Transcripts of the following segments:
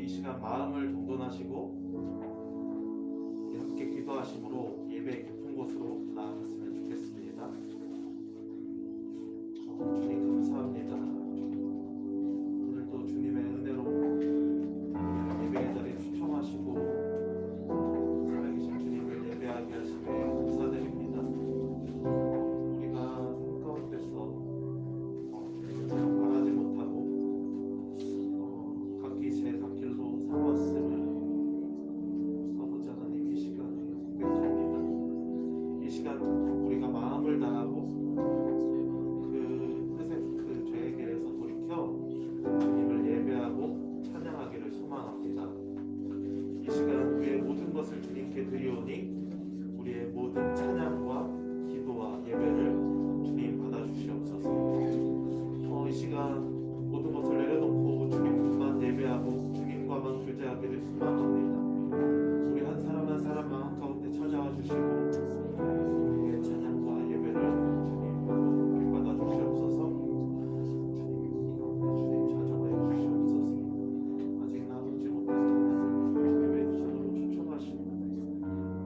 이 시간 마음을 정돈하시고 함께 기도하심으로 예배의 깊은 곳으로 나아갔으면 좋겠습니다. 주님 감사합니다. 오늘도 주님의 은혜로 예배의 자리에 초청하시고 살아계신 주님을 예배하게 하심에 감사드립니다. 우리가 삶 가운데서 바라지 못하고 각기 제 갈 길로 살아왔음을 아버지 하나님 이 시간에 고백합니다. 이 시간 우리가 마음을 다하고 그 죄의 길에서 돌이켜 주님을 예배하고 찬양하기를 소망합니다. 이 시간 우리의 모든 것을 주님께 드리오니 우리의 모든 찬양과 기도와 예배를 주님 받아주시옵소서. 이 시간 모든 것을 내려놓고 주님만 예배하고 주님과만 교제하기를 소망합니다. 우리 한 사람 한 사람 마음 가운데 찾아와 주시고 우리의 찬양과 예배를 주님 받아 주시옵소서. 주님 찾아와 주시옵소서. 아직 나오지 못해서 예배 주소로 초청하시고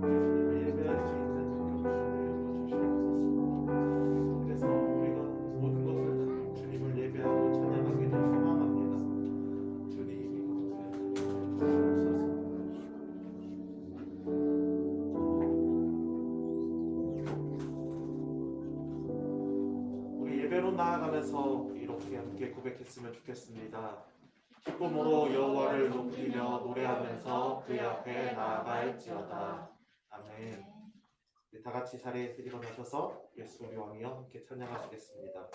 주님을 예배할 수 있는 경험을 주시옵소서. 그래서 우리가 모든 것을 주님을 예배하고 찬양하기를 소망합니다. 주님이 가운데 주시옵소서. 우리 예배로 나아가면서 이렇게 함께 고백했으면 좋겠습니다. 기쁨으로 여호와를 높이며 노래하면서 그의 앞에 나아갈지어다. 아멘. 다 같이 자리에서 일어나셔서 예수 우리 왕이여 함께 찬양하시겠습니다.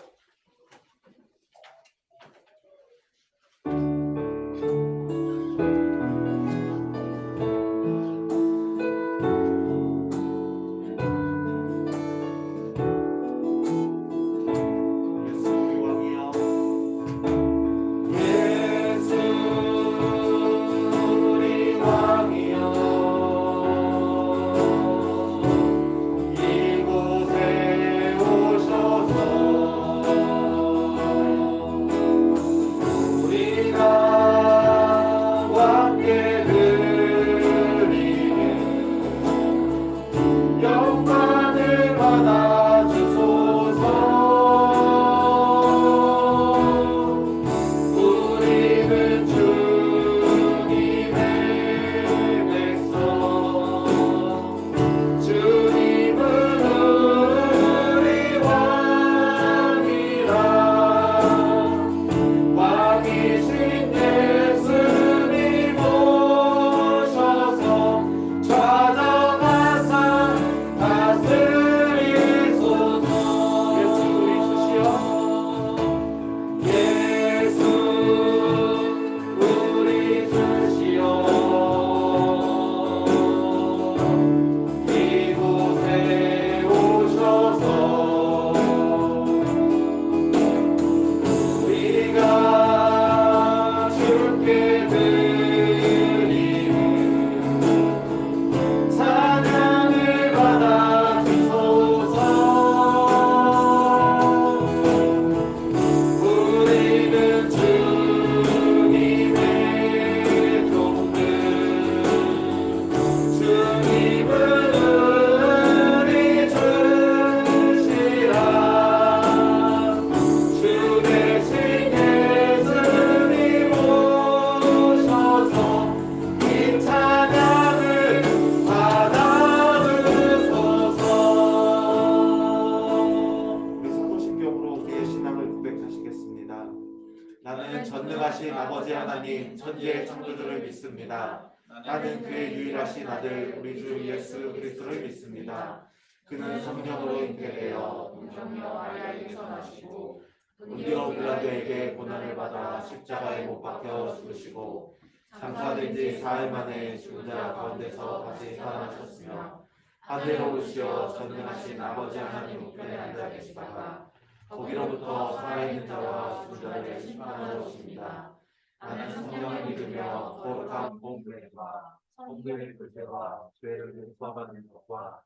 나는 전능하신 아버지 하나님 천지의 창조주를 믿습니다. 나는 그의 유일하신 아들 우리 주 예수 그리스도를 믿습니다. 그는 성령으로 잉태되어 문정녀 마리아에게서 나시고 본디오 빌라도에게 고난을 받아 십자가에 못 박혀 죽으시고 장사된 지 4일 만에 죽은 자 가운데서 다시 살아나셨으며 하늘로 오르시어 전능하신 아버지 하나님 우편에 앉아 계시다가 거기로부터 살아있는 자와 죽은 자를 심판하러 오십니다. 나는 성령을 믿으며 거룩한 공회와 성도의 교제와 죄를 용서받는 것과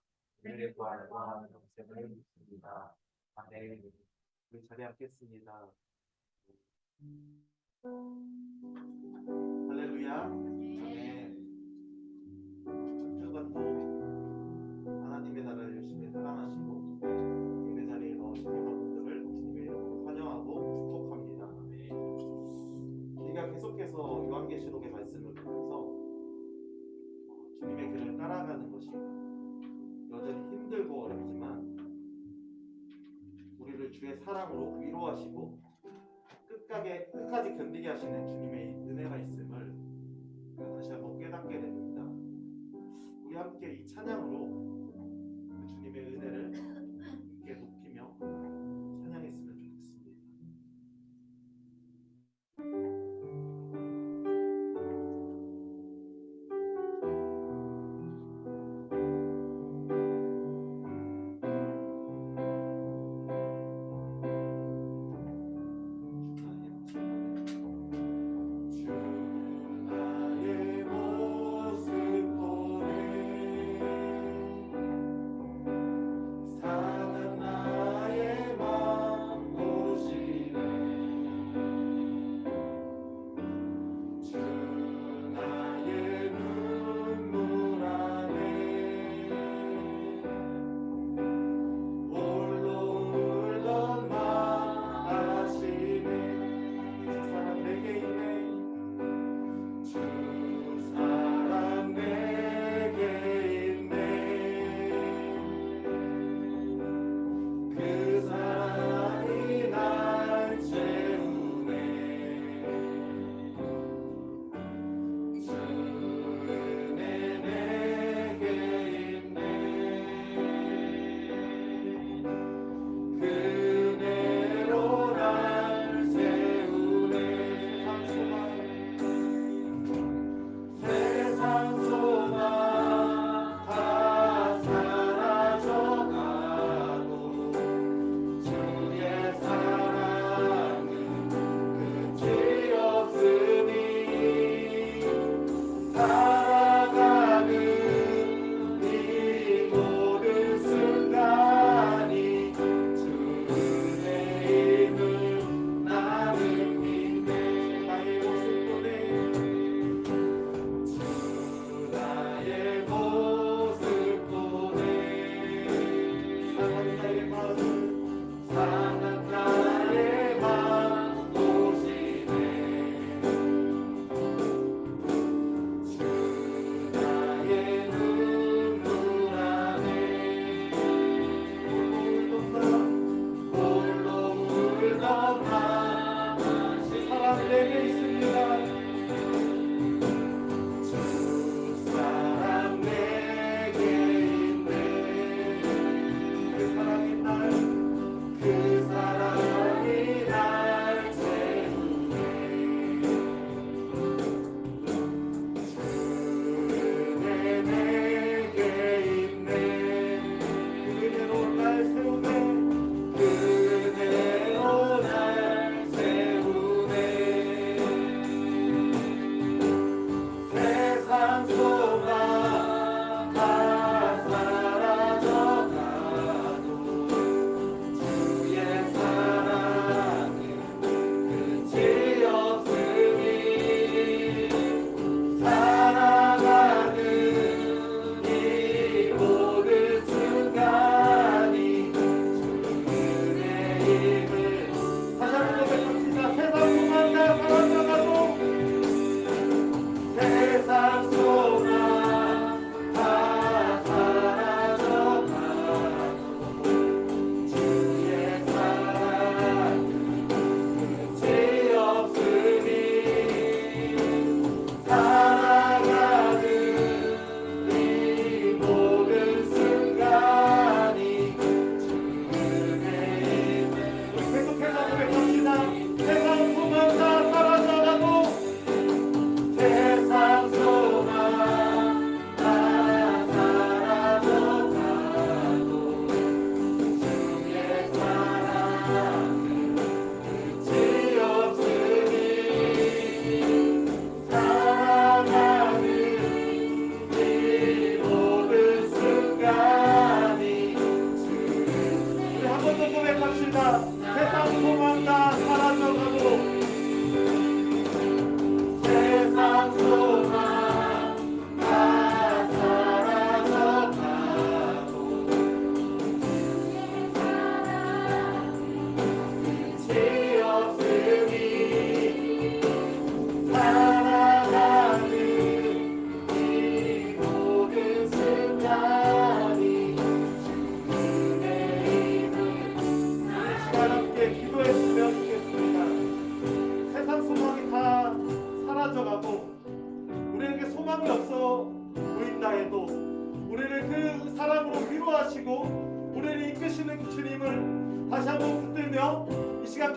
은혜의 부활과 영생을 믿습니다. 아멘. 우리 자리에 앉겠습니다. 할렐루야. 끝까지 견디게 하시는 주님의 은혜가 있음을 우리가 다시 한번 깨닫게 됩니다. 우리 함께 이 찬양으로 그 주님의 은혜를 함께 높이며 찬양했으면 좋겠습니다.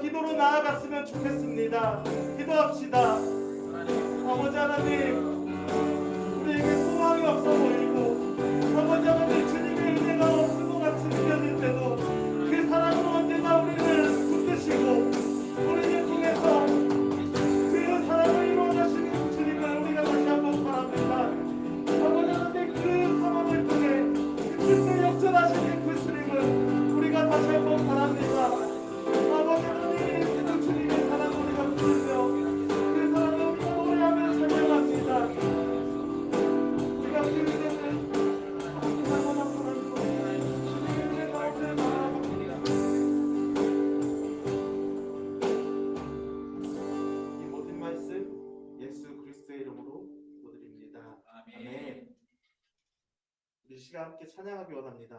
기도로 나아갔으면 좋겠습니다. 기도합시다. 아버지 하나님, 우리에게 소망이 없어 보이고 아버지 하나님 주님의 은혜가 없는 것 같이 느껴질 때도 그 사랑으로 언제나 우리를 붙드시고 우리를 통해서 그 사랑을 이루어가시는 주님을 우리가 다시 한번 바랍니다. 아버지 하나님, 그 상황을 통해 그때 역전하시는 그 주님을 우리가 다시 한번 바랍니다. 아버지 하나님, 그 주님의 사랑을 우리가 부르며 그 사랑을 우리가 노래하며 찬양합니다. 우리가 그 은혜는 얼마나 바라고 주님의 은혜가 없을 바랍니다. 이 모든 말씀 예수 그리스도의 이름으로 기도드립니다. 아멘. 우리 시간 함께 찬양하기 원합니다.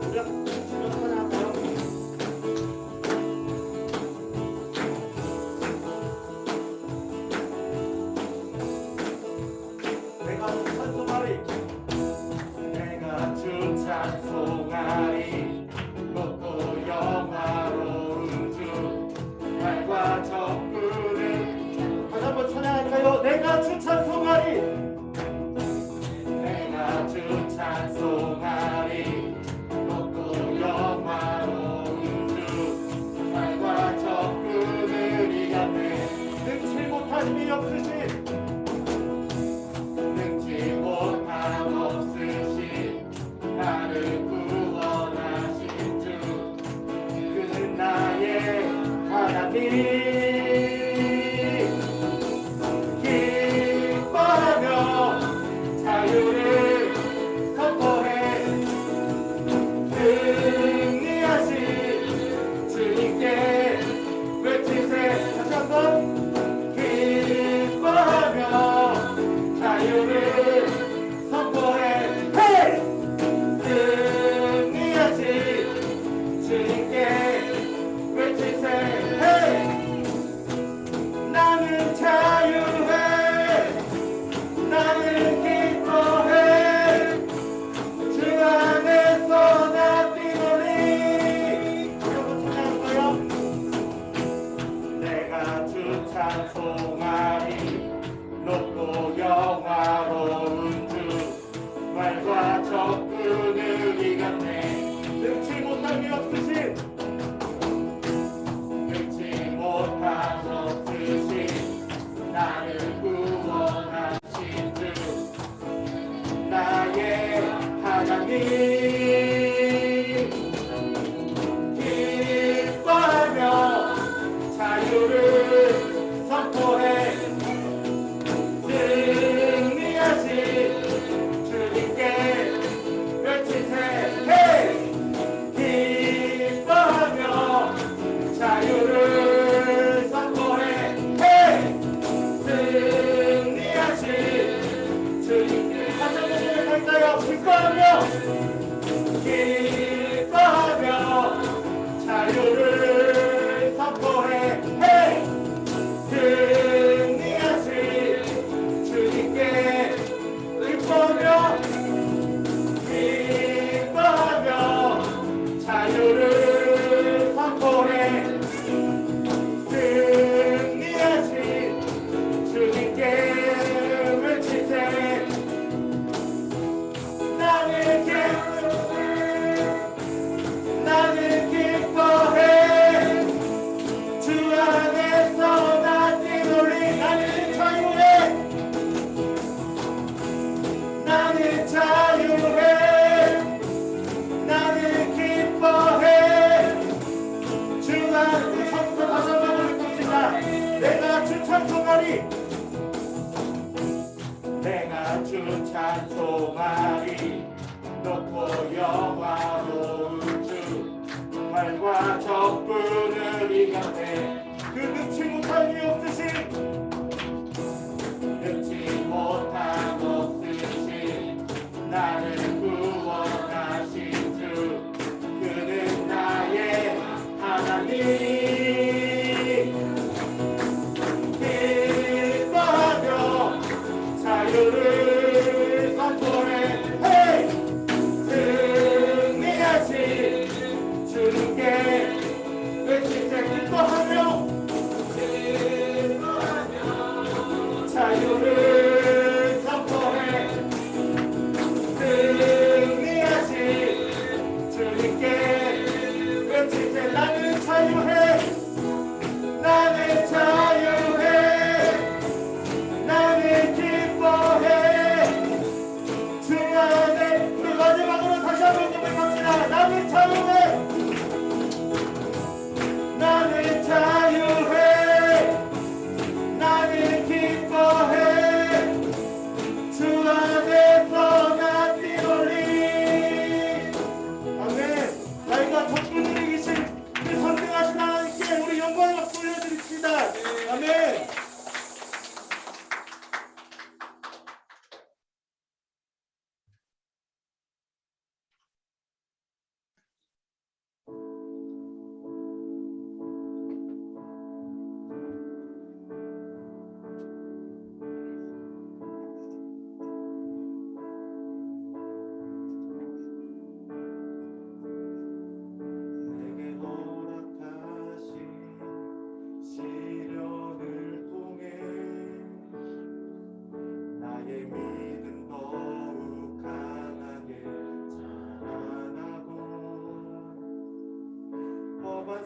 우리 함께 찬양할까요? 내가 주 찬송하리, 내가 주 찬송하리, 높고 영화로운 주 날과 적그를 다시 한번 찬양할까요? 내가 주 찬송하리, 내가 주 찬송하리, 높고 영화로운 주 날과 적그를 이겼네. 능치 못한 힘이 없으신, 능치 못한 없으신 나를 구원하신 주, 그는 나의 하나님. 기뻐하며 자유를 선포해 승리하신 주님께 외치세. 다시 한번 기뻐하며 자유를 선포해 헤이! 승리하신 주님께 외치세. 헤이! 나는 자유해, 나는 기뻐해, 주 안에서 나 뛰노니. 여러분 찬양할까요? 내가 주 찬송하리, 높고 영화로운 주 말과 적군을 이겼네. 능치 못함이 없으신, 능치 못함 없으신 나를 구원하신 주 나의 하나님. 기뻐하며 자유를 선포해 승리하신 주님께 외치세. 헤이! 기뻐하며 자유를 선포해 헤이! 승리하신 주님께. 다시 한번 시작할까요? 기뻐하며, 기뻐하며 자유를 선포해 헤이! 승리하신 주님께. 기뻐하며, 기뻐하며 자유를 선포해 승리하신 주님께 외치세. 나는 기뻐해, 주 안에서 나 뛰놀리. 나는 자유해, 나는 자유해, 나는 기뻐해, 주 안에서. 처음부터 다시 한번 읽읍시다. 내가 주 찬송하리, 내가 주 찬송하리, 높고 영화로운 주 말과 적군을 이겼네. 그 능치 못한 이 없으신, 능치 못한 없으신 나를 구원하신 주, 그는 나의 하나님. 기뻐하며 자유를 선포해 헤이! 승리하신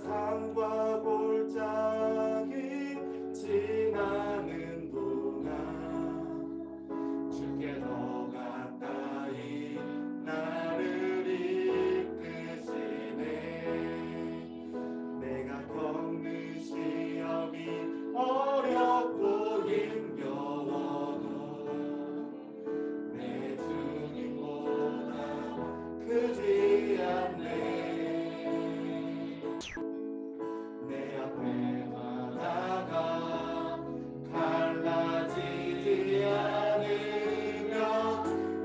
삶과 골짜기 지나는 동안 주께 더 가까이 나를 이끄시네. 내가 겪는 시험이 어렵고 힘겨워도 내 주님보다 크지 않네. 내 앞에 바다가 갈라지지 않으면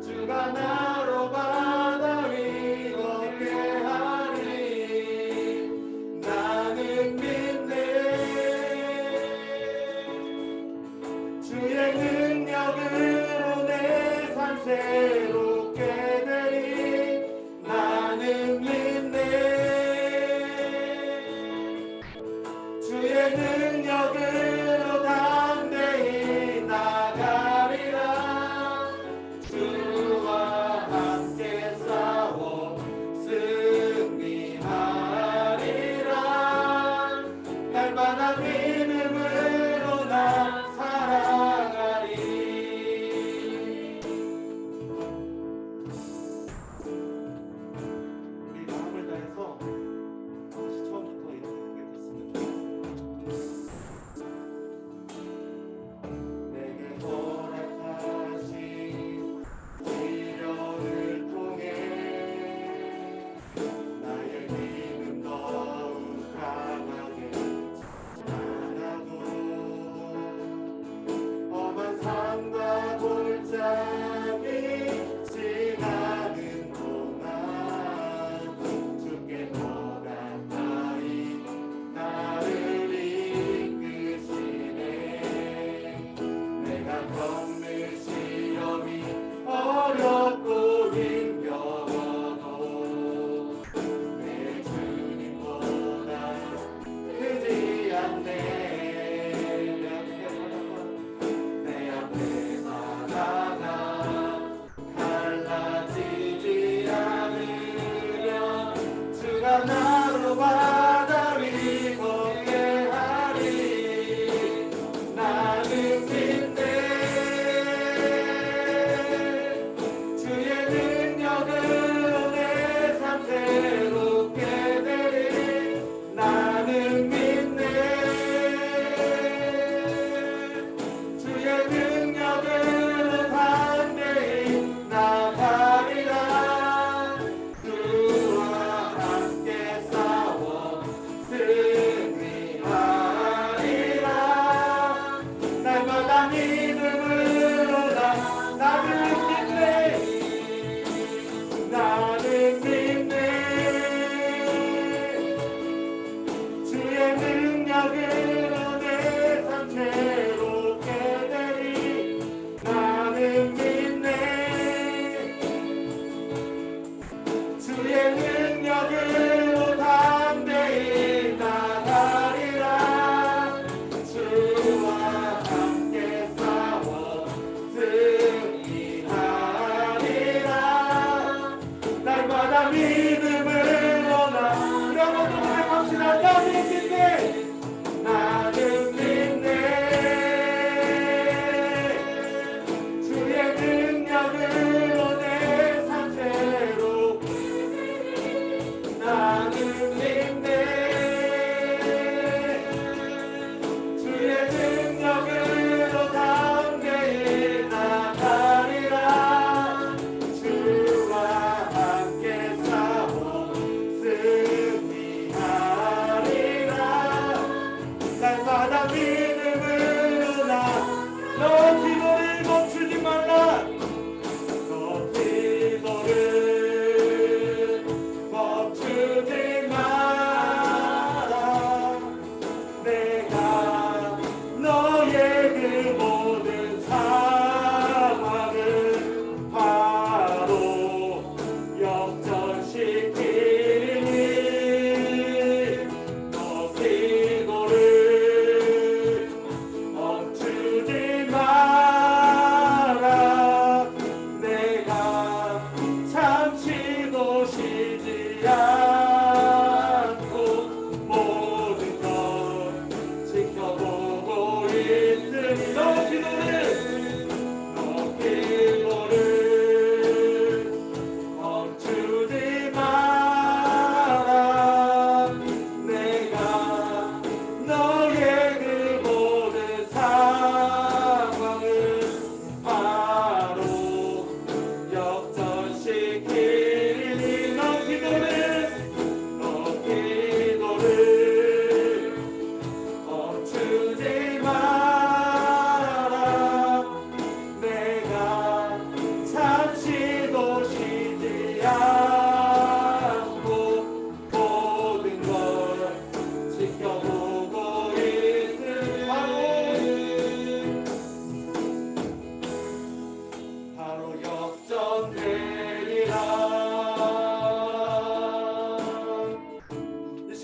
주가 나로 바다 위 걷게 하리. 나는 믿네. 주의 능력으로 내 삶 새롭게 되리. 나는 믿네. 주의 능력으로 담대히 나가리라. 주와 함께 싸워 승리하리라. 날마다 믿음으로 나 살아가리. 우리 마음을 다해서 다시 처음부터 이렇게 됐으면 좋겠습니다.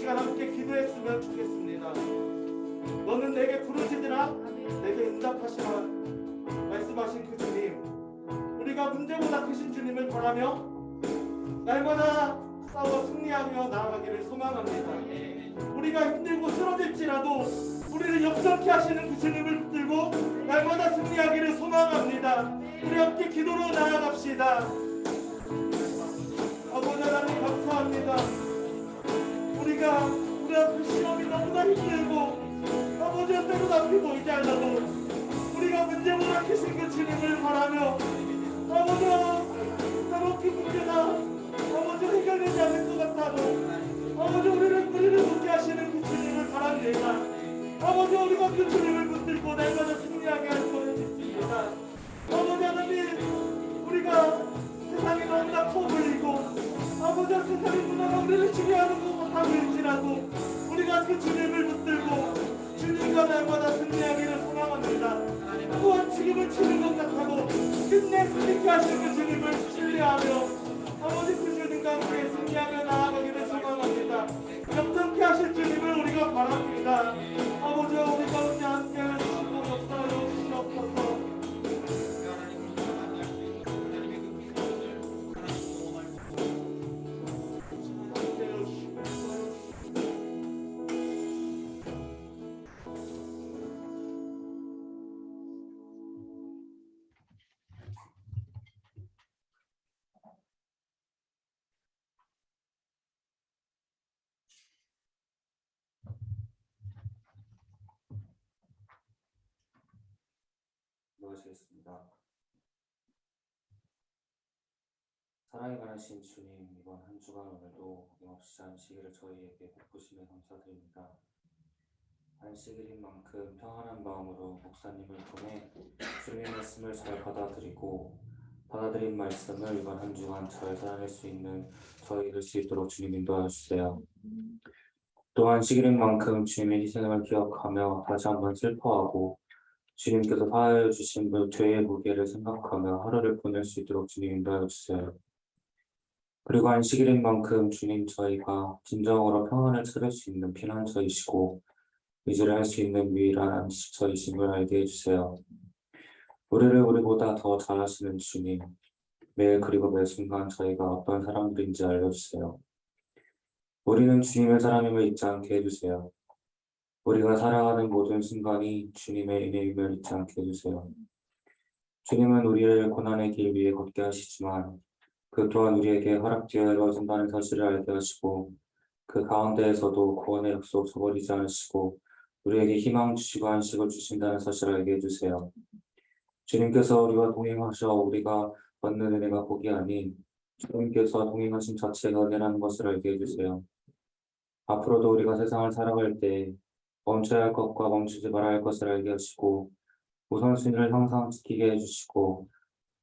시간 함께 기도했으면 좋겠습니다. 너는 내게 부르짖으라 내게 응답하시라 말씀하신 그 주님, 우리가 문제보다 크신 주님을 바라며 날마다 싸워 승리하며 나아가기를 소망합니다. 우리가 힘들고 쓰러질지라도 우리를 역전케 하시는 그 주님을 붙들고 날마다 승리하기를 소망합니다. 우리 함께 기도로 나아갑시다. 아버지 하나님 감사합니다. 우리가 우리 앞에 시험이 너무나 힘들고 아버지 때로 앞이 보이지 않아도 우리가 문제보다 크신 그 주님을 바라며 아버지 때로 그 문제가 아버지 해결되지 않을 것 같아도 아버지 우리를 붙게 하시는 그 주님을 바랍니다. 아버지 우리가 그 주님을 붙들고 날마다 승리하게 할 것을 믿습니다. 아버지 하나님 우리가 세상에 너무나 커 보이고 아버지 세상의 문화가 우리를 지배하는 것 같아 보일지라도 우리가 그 주님을 붙들고 주님과 날마다 승리하기를 소망합니다. 또한 죽임을 치는 것 같아도 끝내 승리케 하시는 그 주님을 신뢰하며 아버지 그 주님과 함께 승리하며 나아가기를 소망합니다. 역전케 하실 주님을 우리가 바랍니다. 아버지 우리 가운데 함께 하시고 역사하여 주시옵소서. 기도하시겠습니다. 사랑이 많으신 주님, 이번 한 주간 오늘도 어김없이 안식일을 저희에게 베푸심에 감사드립니다. 안식일인 만큼 평안한 마음으로 목사님을 통해 주님의 말씀을 잘 받아들인 말씀을 이번 한 주간 잘 살아낼 수 있는 저희 될 수 있도록 주님 인도하여 주세요. 또한 안식일인 만큼 주님의 희생을 기억하며 다시 한번 슬퍼하고 주님께서 사하여 주신 그 죄의 무게를 생각하며 하루를 보낼 수 있도록 주님 인도하여 주세요. 그리고 안식일인 만큼 주님 저희가 진정으로 평안을 찾을 수 있는 피난처이시고 의지를 할 수 있는 유일한 안식처이심을 알게 해주세요. 우리를 우리보다 더 잘하시는 주님, 매일 그리고 매 순간 저희가 어떤 사람들인지 알려주세요. 우리는 주님의 사람임을 잊지 않게 해주세요. 우리가 살아가는 모든 순간이 주님의 은혜임을 잊지 않게 해주세요. 주님은 우리를 고난의 길 위에 걷게 하시지만 그 또한 우리에게 허락되어 이루어진다는 사실을 알게 하시고 그 가운데에서도 구원의 약속 저버리지 않으시고 우리에게 희망 주시고 안식을 주신다는 사실을 알게 해주세요. 주님께서 우리와 동행하셔 우리가 받는 은혜가 복이 아닌 주님께서 동행하신 자체가 은혜라는 것을 알게 해주세요. 앞으로도 우리가 세상을 살아갈 때 멈춰야 할 것과 멈추지 말아야 할 것을 알게 하시고 우선순위를 항상 지키게 해주시고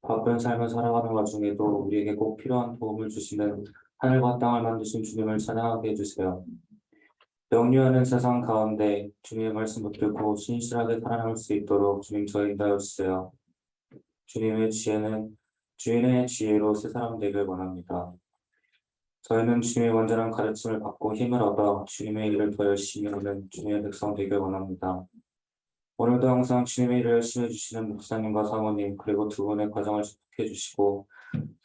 바쁜 삶을 살아가는 와중에도 우리에게 꼭 필요한 도움을 주시는 하늘과 땅을 만드신 주님을 찬양하게 해주세요. 명료하는 세상 가운데 주님의 말씀 붙들고 신실하게 살아남을 수 있도록 주님 저희 인도하여 주세요. 주님의 지혜는 주인의 지혜로 새 사람 되길 원합니다. 저희는 주님의 완전한 가르침을 받고 힘을 얻어 주님의 일을 더 열심히 하는 주님의 백성 되길 원합니다. 오늘도 항상 주님의 일을 열심히 해주시는 목사님과 사모님 그리고 두 분의 가정을 축복해 주시고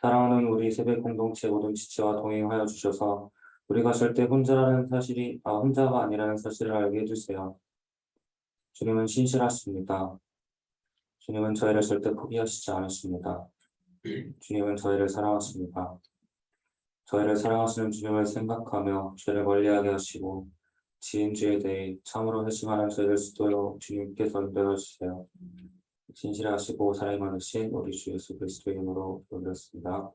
사랑하는 우리 세배 공동체 모든 지체와 동행하여 주셔서 우리가 절대 혼자가 아니라는 사실을 알게 해주세요. 주님은 신실하십니다. 주님은 저희를 절대 포기하시지 않으십니다. 주님은 저희를 사랑하십니다. 저희를 사랑하시는 주님을 생각하며 죄를 멀리하게 하시고 지은 죄에 대해 참으로 회심하는 저희를 수도요 주님께서 인도해 주세요. 진실하시고 사랑이 많으신 우리 주 예수 그리스도의 이름으로 기도드렸습니다.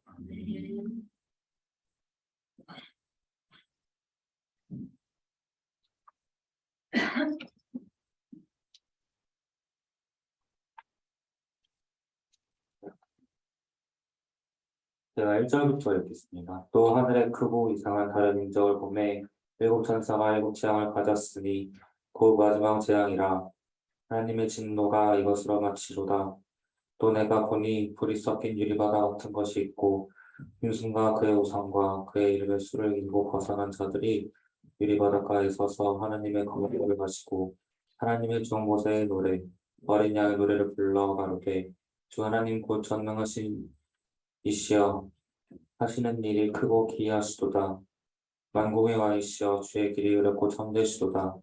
제가 1절부터 읽겠습니다. 또 하늘에 크고 이상한 다른 인적을 보매 일곱 천사가 일곱 재앙을 가졌으니 곧 마지막 재앙이라 하나님의 진노가 이것으로 마치로다. 또 내가 보니 불이 섞인 유리바다 같은 것이 있고 짐승과 그의 우상과 그의 이름의 수를 인고 거선한 자들이 유리 바닷가에 서서 하나님의 검을 마시고 하나님의 좋은 곳의 노래, 어린 양의 노래를 불러 가로되 주 하나님 곧 전능하신 이시여 하시는 일이 크고 기이하시도다. 만국의 왕이시여 주의 길이 의롭고 참되시도다.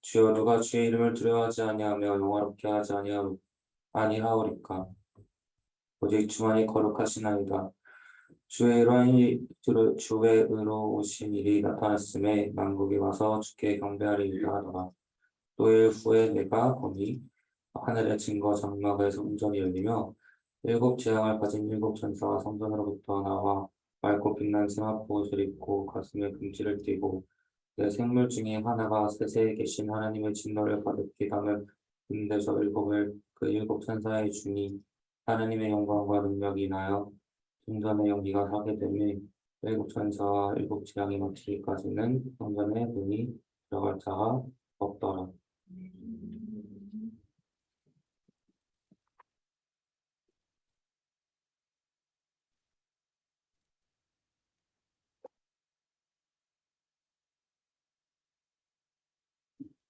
주여 누가 주의 이름을 두려워하지 아니하며 영화롭게 하지 아니하오리까. 오직 주만이 거룩하시나이다. 주의 의로우신 일이 나타났음에 만국이 와서 주께 경배하리이다 하더라. 또 일 후에 내가 보니 하늘의 증거 장막의 성전이 열리며 일곱 재앙을 가진 일곱 천사가 성전으로부터 나와 맑고 빛난 승합 옷을 입고 가슴에 금지를 띠고 내 생물 중에 하나가 세세에 계신 하나님의 진노를 가득히 담은 금대접 일곱을 그 일곱 천사에 주니 하나님의 영광과 능력이 인하여 성전의 연기가 하게 되며 일곱 천사와 일곱 재앙이 마치기까지는 성전에 문이 들어갈 자가 없더라.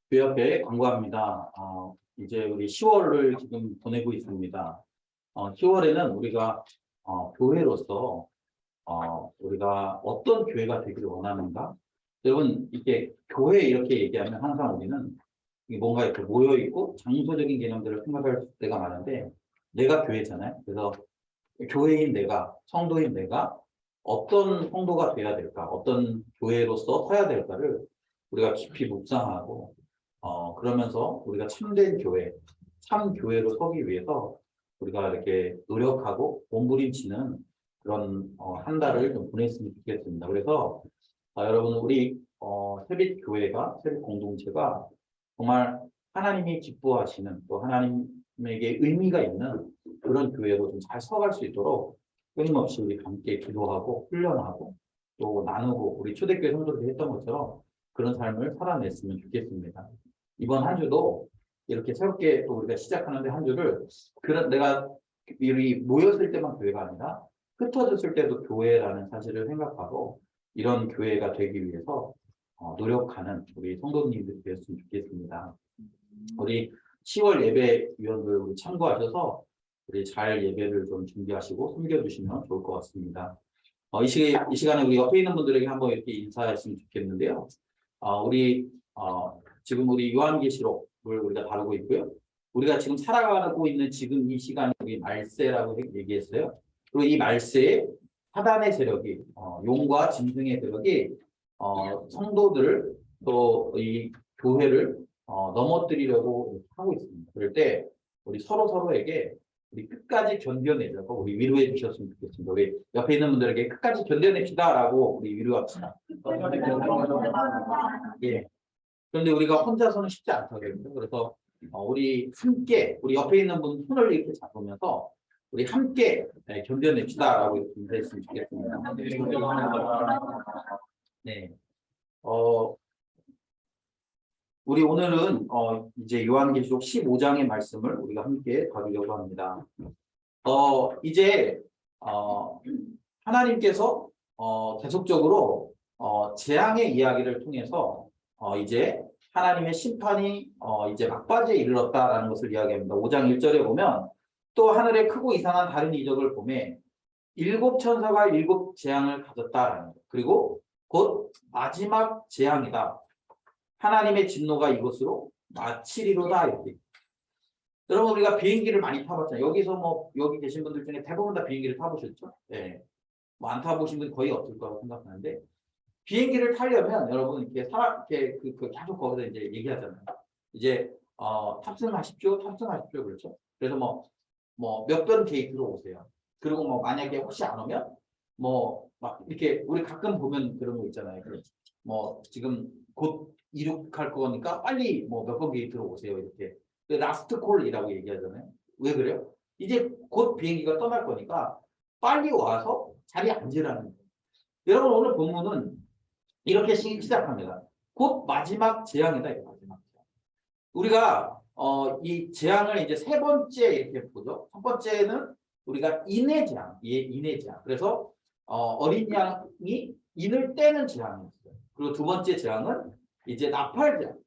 그 옆에 광고합니다. 이제 우리 10월을 지금 보내고 있습니다. 10월에는 우리가 교회로서 우리가 어떤 교회가 되기를 원하는가? 여러분 이렇게 교회 이렇게 얘기하면 항상 우리는 뭔가 이렇게 모여 있고 장소적인 개념들을 생각할 때가 많은데 내가 교회잖아요. 그래서 교회인 내가, 성도인 내가 어떤 성도가 돼야 될까? 어떤 교회로서 서야 될까를 우리가 깊이 묵상하고 그러면서 우리가 참된 교회, 참 교회로 서기 위해서 우리가 이렇게 노력하고 몸부림치는 그런 한 달을 좀 보냈으면 좋겠습니다. 그래서 여러분 우리 세빛 교회가 세빛 공동체가 정말 하나님이 기뻐하시는 또 하나님에게 의미가 있는 그런 교회로 좀 잘 서갈 수 있도록 끊임없이 우리 함께 기도하고 훈련하고 또 나누고 우리 초대교회 성도들이 했던 것처럼 그런 삶을 살아냈으면 좋겠습니다. 이번 한 주도 이렇게 새롭게 또 우리가 시작하는데 한 주를 그런 내가 우리 모였을 때만 교회가 아니라 흩어졌을 때도 교회라는 사실을 생각하고 이런 교회가 되기 위해서 노력하는 우리 성도님들이 되었으면 좋겠습니다. 우리 10월 예배위원들 우리 참고하셔서 우리 잘 예배를 좀 준비하시고 섬겨주시면 좋을 것 같습니다. 이 시간에 우리 옆에 있는 분들에게 한번 이렇게 인사했으면 좋겠는데요. 우리 지금 우리 요한계시록을 우리가 다루고 있고요. 우리가 지금 살아가고 있는 지금 이 시간이 우리 말세라고 얘기했어요. 그리고 이 말세에 사단의 세력이 용과 짐승의 세력이 성도들을 또 이 교회를 넘어뜨리려고 하고 있습니다. 그럴 때 우리 서로에게 우리 끝까지 견뎌내려고 우리 위로해 주셨으면 좋겠습니다. 우리 옆에 있는 분들에게 끝까지 견뎌냅시다라고 우리 위로합시다. 예. 그런데 우리가 혼자서는 쉽지 않거든요. 그래서 우리 함께 우리 옆에 있는 분 손을 이렇게 잡으면서 우리 함께 견뎌냅시다라고 이렇게 인사했으면 좋겠습니다. 네. 우리 오늘은 이제 요한계시록 15장의 말씀을 우리가 함께 다루려고 합니다. 이제 하나님께서 계속적으로 재앙의 이야기를 통해서 이제 하나님의 심판이 이제 막바지에 이르렀다라는 것을 이야기합니다. 5장 1절에 보면 또 하늘에 크고 이상한 다른 이적을 보매 일곱 천사가 일곱 재앙을 가졌다라는 것. 그리고 곧 마지막 재앙이다. 하나님의 진노가 이것으로 마치리로다 이렇게. 여러분 우리가 비행기를 많이 타봤잖아요. 여기서 뭐 여기 계신 분들 중에 대부분 다 비행기를 타보셨죠? 네. 뭐 안 타보신 분 거의 없을 거라고 생각하는데 비행기를 타려면 여러분 이렇게 이렇게 계속 거기서 이제 얘기하잖아요. 이제 탑승하십시오, 탑승하십시오 그렇죠? 그래서 뭐 몇 번 게이트로 오세요. 그리고 뭐 만약에 혹시 안 오면 뭐 막 이렇게 우리 가끔 보면 그런 거 있잖아요. 뭐 지금 곧 이륙할 거니까 빨리 뭐 몇 번 게이트로 오세요 이렇게. 라스트 콜이라고 얘기하잖아요. 왜 그래요? 이제 곧 비행기가 떠날 거니까 빨리 와서 자리에 앉으라는 거예요. 여러분 오늘 본문은 이렇게 시작합니다. 곧 마지막 재앙이다. 마지막 재앙. 우리가 이 재앙을 이제 세 번째 이렇게 보죠. 첫 번째는 우리가 인의 재앙, 인의 재앙. 그래서 어린 양이 인을 떼는 재앙이었어요. 그리고 두 번째 재앙은 이제 나팔 재앙.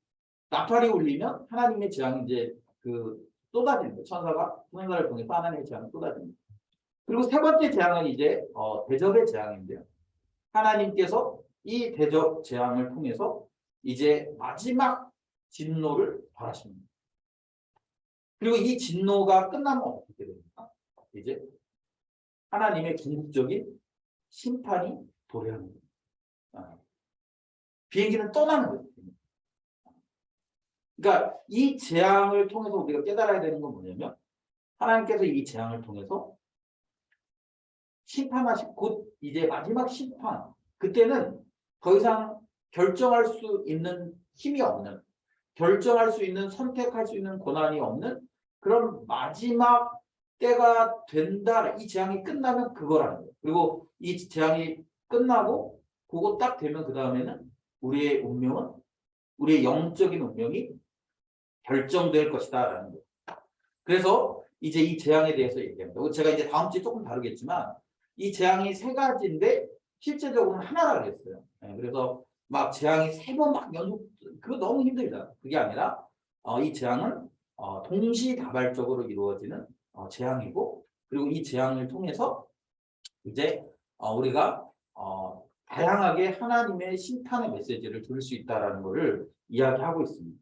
나팔이 울리면 하나님의 재앙이 이제 그 쏟아지는 거예요. 천사를 통해서 하나님의 재앙이 쏟아지는 거예요. 그리고 세 번째 재앙은 이제 대접의 재앙인데요. 하나님께서 이 대접 재앙을 통해서 이제 마지막 진노를 바라십니다. 그리고 이 진노가 끝나면 어떻게 됩니까? 이제 하나님의 궁극적인 심판이 도래합니다. 비행기는 떠나는 거예요. 그러니까 이 재앙을 통해서 우리가 깨달아야 되는 건 뭐냐면 하나님께서 이 재앙을 통해서 심판하실 곧 이제 마지막 심판 그때는 더 이상 결정할 수 있는 힘이 없는 결정할 수 있는 선택할 수 있는 권한이 없는 그런 마지막 때가 된다. 이 재앙이 끝나면 그거라는 거예요. 그리고 이 재앙이 끝나고 그거 딱 되면 그 다음에는 우리의 운명은 우리의 영적인 운명이 결정될 것이다라는 거예요. 그래서 이제 이 재앙에 대해서 얘기합니다. 제가 이제 다음 주에 조금 다루겠지만 이 재앙이 세 가지인데 실제적으로는 하나라 그랬어요. 그래서 막 재앙이 세 번 막 연속 그거 너무 힘들다. 그게 아니라 이 재앙은 동시다발적으로 이루어지는 재앙이고 그리고 이 재앙을 통해서 이제 우리가 다양하게 하나님의 심판의 메시지를 들을 수 있다라는 것을 이야기하고 있습니다.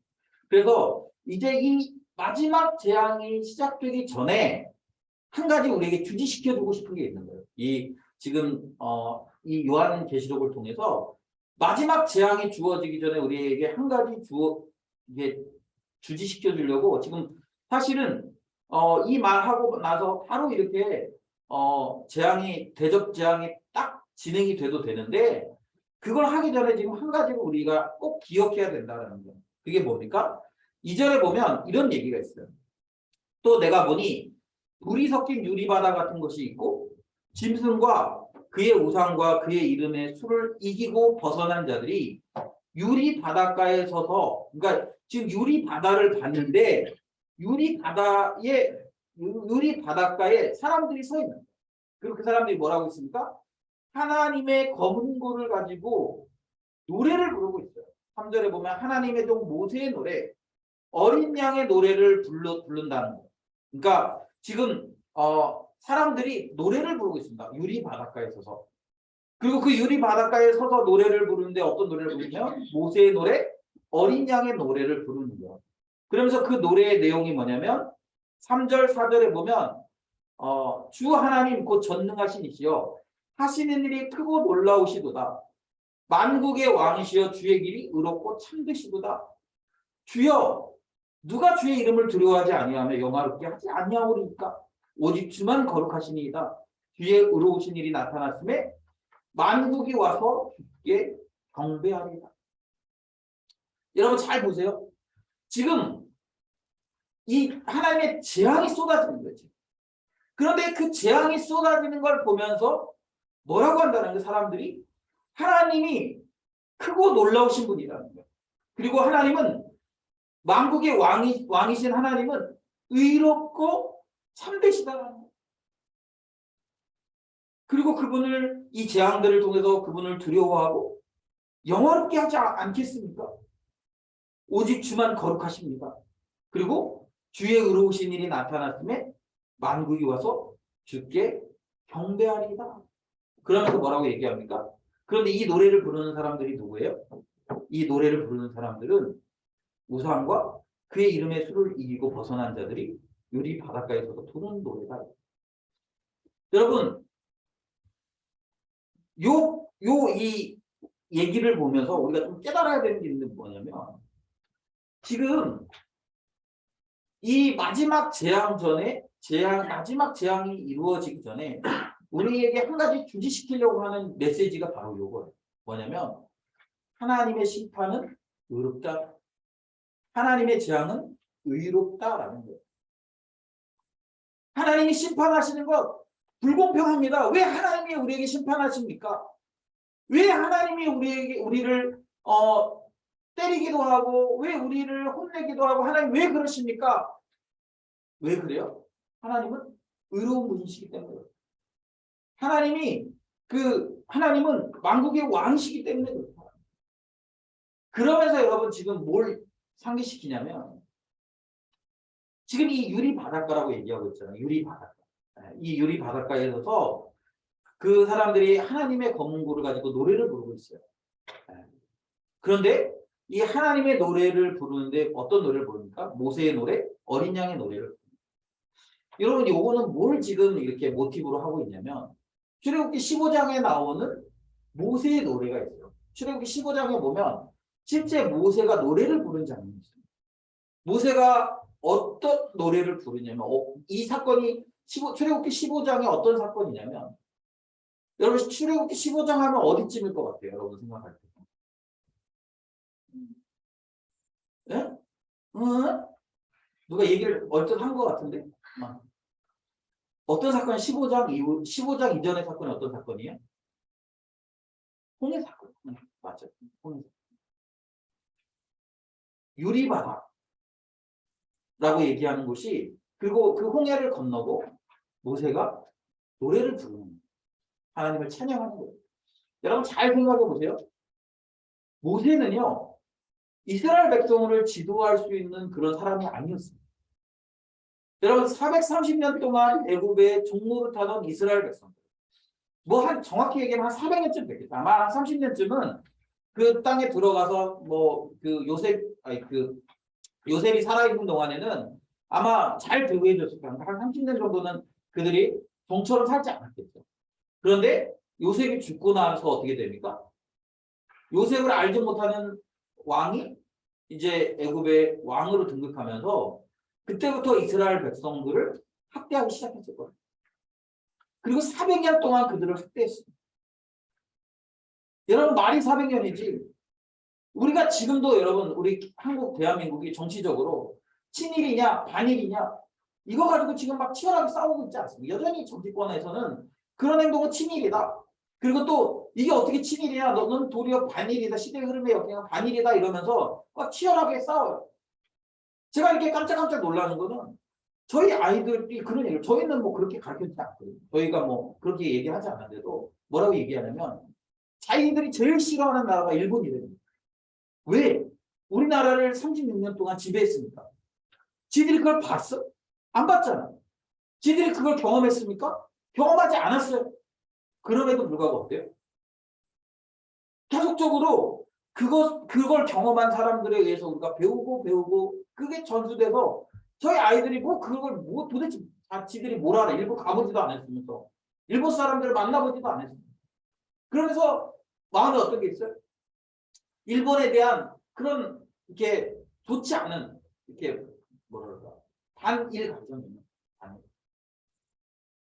그래서 이제 이 마지막 재앙이 시작되기 전에 한 가지 우리에게 주지시켜 주고 싶은 게 있는 거예요. 지금 이 요한계시록을 통해서 마지막 재앙이 주어지기 전에 우리에게 한 가지 이게 주지시켜 주려고 지금 사실은 이 말하고 나서 바로 이렇게 대접 재앙이 딱 진행이 돼도 되는데 그걸 하기 전에 지금 한 가지를 우리가 꼭 기억해야 된다는 거예요. 그게 뭡니까? 2절에 보면 이런 얘기가 있어요. 또 내가 보니 불이 섞인 유리바다 같은 것이 있고 짐승과 그의 우상과 그의 이름의 수를 이기고 벗어난 자들이 유리 바닷가에 서서 그러니까 지금 유리 바다를 봤는데 유리 바닷가에 사람들이 서 있는 거예요. 그리고 그 사람들이 뭐라고 있습니까? 하나님의 검은 고를 가지고 노래를 부르고 있어요. 3절에 보면 하나님의 종 모세의 노래, 어린 양의 노래를 부른다는 거예요. 그러니까 지금 사람들이 노래를 부르고 있습니다. 유리 바닷가에 서서. 그리고 그 유리 바닷가에 서서 노래를 부르는데 어떤 노래를 부르냐면 모세의 노래, 어린 양의 노래를 부르는 거예요. 그러면서 그 노래의 내용이 뭐냐면 3절, 4절에 보면 주 하나님 곧 전능하신 이시여 하시는 일이 크고 놀라우시도다. 만국의 왕이시여 주의 길이 의롭고 참되시도다. 주여 누가 주의 이름을 두려워하지 아니하며 영화롭게 하지 아니하오리까? 오직 주만 거룩하시니이다. 주의 의로우신 일이 나타났음에 만국이 와서 주께 경배하리이다. 여러분 잘 보세요. 지금 이 하나님의 재앙이 쏟아지는 거죠. 그런데 그 재앙이 쏟아지는 걸 보면서 뭐라고 한다는 게 사람들이 하나님이 크고 놀라우신 분이라는 거예요. 그리고 하나님은 만국의 왕이신 하나님은 의롭고 참되시다라는 거예요. 그리고 그분을 이 재앙들을 통해서 그분을 두려워하고 영화롭게 하지 않겠습니까? 오직 주만 거룩하십니다. 그리고 주의 의로우신 일이 나타났음에 만국이 와서 주께 경배하리이다. 그러면서 뭐라고 얘기합니까? 그런데 이 노래를 부르는 사람들이 누구예요? 이 노래를 부르는 사람들은 우상과 그의 이름의 수를 이기고 벗어난 자들이 유리 바닷가에서도 부르는 노래다. 여러분, 이 얘기를 보면서 우리가 좀 깨달아야 되는 게 있는 게 뭐냐면 지금 이 마지막 재앙 전에 마지막 재앙이 이루어지기 전에 우리에게 한 가지 주지시키려고 하는 메시지가 바로 이거예요. 뭐냐면 하나님의 심판은 의롭다. 하나님의 재앙은 의롭다라는 거예요. 하나님이 심판하시는 것 불공평합니다. 왜 하나님이 우리에게 심판하십니까? 왜 하나님이 우리를 때리기도 하고 왜 우리를 혼내기도 하고 하나님 왜 그러십니까? 왜 그래요? 하나님은 의로운 분이시기 때문에 하나님은 만국의 왕이시기 때문에 그렇다. 그러면서 여러분 지금 뭘 상기시키냐면 지금 이 유리 바닷가라고 얘기하고 있잖아요. 유리 바닷가. 이 유리 바닷가에 서서 그 사람들이 하나님의 검문고를 가지고 노래를 부르고 있어요. 그런데 이 하나님의 노래를 부르는데 어떤 노래를 부릅니까? 모세의 노래, 어린 양의 노래를. 여러분 요거는 뭘 지금 이렇게 모티브로 하고 있냐면 출애굽기 15장에 나오는 모세의 노래가 있어요. 출애굽기 15장에 보면 실제 모세가 노래를 부른 장면이 있어요. 모세가 어떤 노래를 부르냐면 이 사건이 출애굽기 15장에 어떤 사건이냐면 여러분 출애굽기 15장 하면 어디쯤일 것 같아요? 여러분 생각할 때. 예? 응? 누가 얘기를 얼핏 한 것 같은데? 어떤 사건이 15장 이후 15장 이전의 사건이 어떤 사건이에요? 홍해 사건. 맞죠? 홍해 사건. 유리바다라고 얘기하는 곳이 그리고 그 홍해를 건너고 모세가 노래를 부르는 거예요. 하나님을 찬양하는 거예요. 여러분 잘 생각해 보세요. 모세는요. 이스라엘 백성을 지도할 수 있는 그런 사람이 아니었습니다. 여러분 430년 동안 애굽의 종로를 타던 이스라엘 백성들. 뭐 한 정확히 얘기하면 한 400년쯤 됐겠다. 아마 한 30년쯤은 그 땅에 들어가서 뭐 그 요셉이 살아있는 동안에는 아마 잘 대우해줬을 거예요. 한 30년 정도는 그들이 종처럼 살지 않았겠죠. 그런데 요셉이 죽고 나서 어떻게 됩니까? 요셉을 알지 못하는 왕이 이제 애굽의 왕으로 등극하면서 그때부터 이스라엘 백성들을 학대하기 시작했을 거예요. 그리고 400년 동안 그들을 학대했습니다. 여러분 말이 400년이지 우리가 지금도 여러분 우리 한국 대한민국이 정치적으로 친일이냐 반일이냐 이거 가지고 지금 막 치열하게 싸우고 있지 않습니까? 여전히 정치권에서는 그런 행동은 친일이다. 그리고 또 이게 어떻게 친일이냐 너는 도리어 반일이다. 시대의 흐름에 역행한 반일이다 이러면서 막 치열하게 싸워요. 제가 이렇게 깜짝깜짝 놀라는 거는 저희 아이들이 그런 얘기를 저희는 뭐 그렇게 가르쳐주지 않거든요. 저희가 뭐 그렇게 얘기하지 않았는데도 뭐라고 얘기하냐면 자기들이 제일 싫어하는 나라가 일본이래요. 왜? 우리나라를 36년 동안 지배했습니까? 지들이 그걸 봤어? 안 봤잖아. 지들이 그걸 경험했습니까? 경험하지 않았어요. 그럼에도 불구하고 어때요? 계속적으로 그걸 경험한 사람들에 의해서 우리가 배우고 그게 전수돼서 저희 아이들이 뭐 그걸 뭐 도대체 지들이 뭘 알아? 일본 가보지도 않았으면서 일본 사람들을 만나보지도 않았으면서 그러면서 마음에 어떤 게 있어요? 일본에 대한 그런 이렇게 좋지 않은 이렇게 뭐랄까 반일 감정이에요. 반일.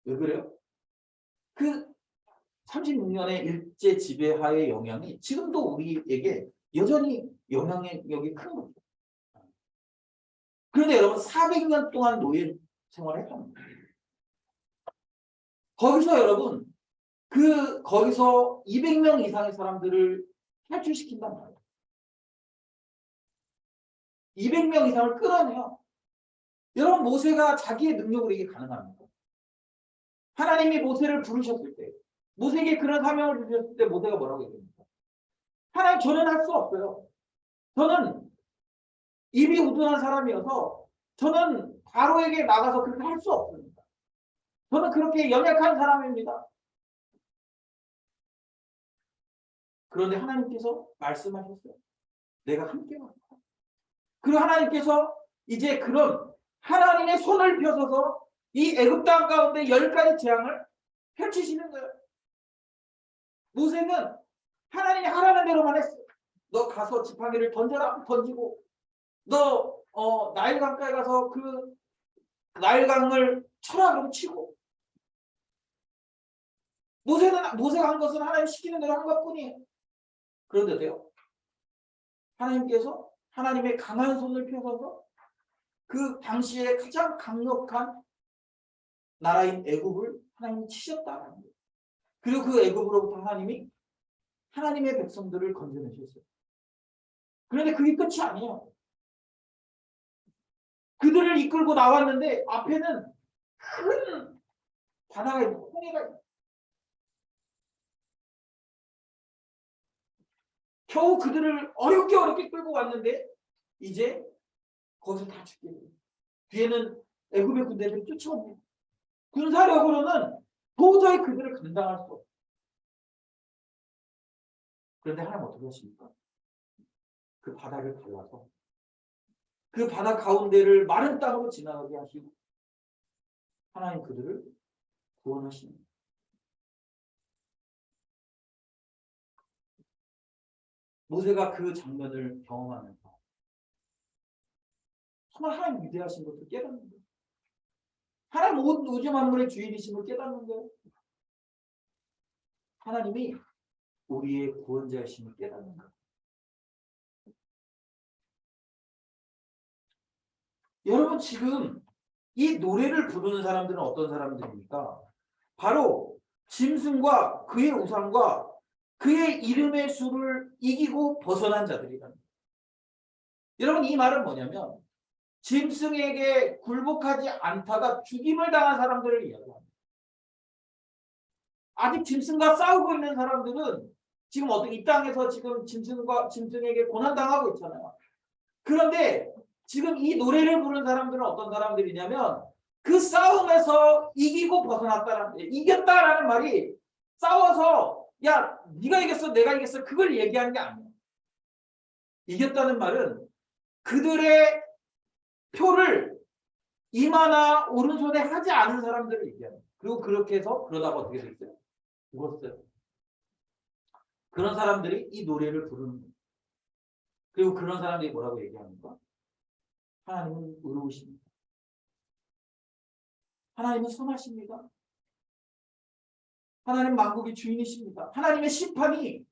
왜 그래요? 그 36년의 일제 지배하의 영향이 지금도 우리에게 여전히 영향력이 큰 거죠. 그런데 여러분 400년 동안 노예 생활을 했답니다. 거기서 여러분 거기서 200명 이상의 사람들을 탈출시킨단 말이에요. 200명 이상을 끌어내요. 여러분 모세가 자기의 능력으로 이게 가능합니까? 하나님이 모세를 부르셨을 때 모세에게 그런 사명을 주셨을 때 모세가 뭐라고 얘기합니까? 하나님 저는 할 수 없어요. 저는 입이 우둔한 사람이어서 저는 바로에게 나가서 그렇게 할 수 없습니다. 저는 그렇게 연약한 사람입니다. 그런데 하나님께서 말씀하셨어요. 내가 함께 갈 거야. 그리고 하나님께서 이제 그런 하나님의 손을 펴서서 이 애굽 땅 가운데 10가지 재앙을 펼치시는 거예요. 모세는 하나님이 하라는 대로만 했어. 너 가서 지팡이를 던져라. 던지고 너 나일 강가에 가서 그 나일 강을 쳐라. 그러고 치고 모세가 한 것은 하나님 시키는 대로 한 것뿐이에요. 그런데도요. 하나님께서 하나님의 강한 손을 펴서서 그 당시에 가장 강력한 나라인 애굽을 하나님이 치셨다는 거예요. 그리고 그 애굽으로부터 하나님이 하나님의 백성들을 건져내셨어요. 그런데 그게 끝이 아니에요. 그들을 이끌고 나왔는데 앞에는 큰 바다가 있고 홍해가 있고 겨우 그들을 어렵게 끌고 왔는데 이제 거기서 다 죽게 돼요. 뒤에는 애굽의 군대들이 쫓아옵니다. 군사력으로는 도저히 그들을 감당할 수 없어요. 그런데 하나님 어떻게 하십니까? 그 바다를 갈라서 그 바다 가운데를 마른 땅으로 지나가게 하시고 하나님 그들을 구원하십니다. 모세가 그 장면을 경험하면서 정말 하나님 위대하신 것을 깨닫는 거예요. 하나님 온 우주 만물의 주인이심을 깨닫는 거예요. 하나님이 우리의 구원자이심을 깨닫는 거예요. 여러분 지금 이 노래를 부르는 사람들은 어떤 사람들입니까? 바로 짐승과 그의 우상과 그의 이름의 수를 이기고 벗어난 자들이랍니다. 여러분 이 말은 뭐냐면 짐승에게 굴복하지 않다가 죽임을 당한 사람들을 이야기합니다. 아직 짐승과 싸우고 있는 사람들은 지금 이 땅에서 지금 짐승에게 고난당하고 있잖아요. 그런데 지금 이 노래를 부르는 사람들은 어떤 사람들이냐면 그 싸움에서 이기고 벗어났다는 이겼다라는 말이 싸워서 야 네가 이겼어 내가 이겼어 그걸 얘기하는 게 아니에요. 이겼다는 말은 그들의 표를 이마나 오른손에 하지 않은 사람들을 얘기하는 거예요. 그리고 그렇게 해서 그러다가 어떻게 됐어요? 죽었어요. 그런 사람들이 이 노래를 부르는 거예요. 그리고 그런 사람들이 뭐라고 얘기합니까? 하나님은 의로우십니다. 하나님은 선하십니다. 하나님 만국의 주인이십니다. 하나님의 심판이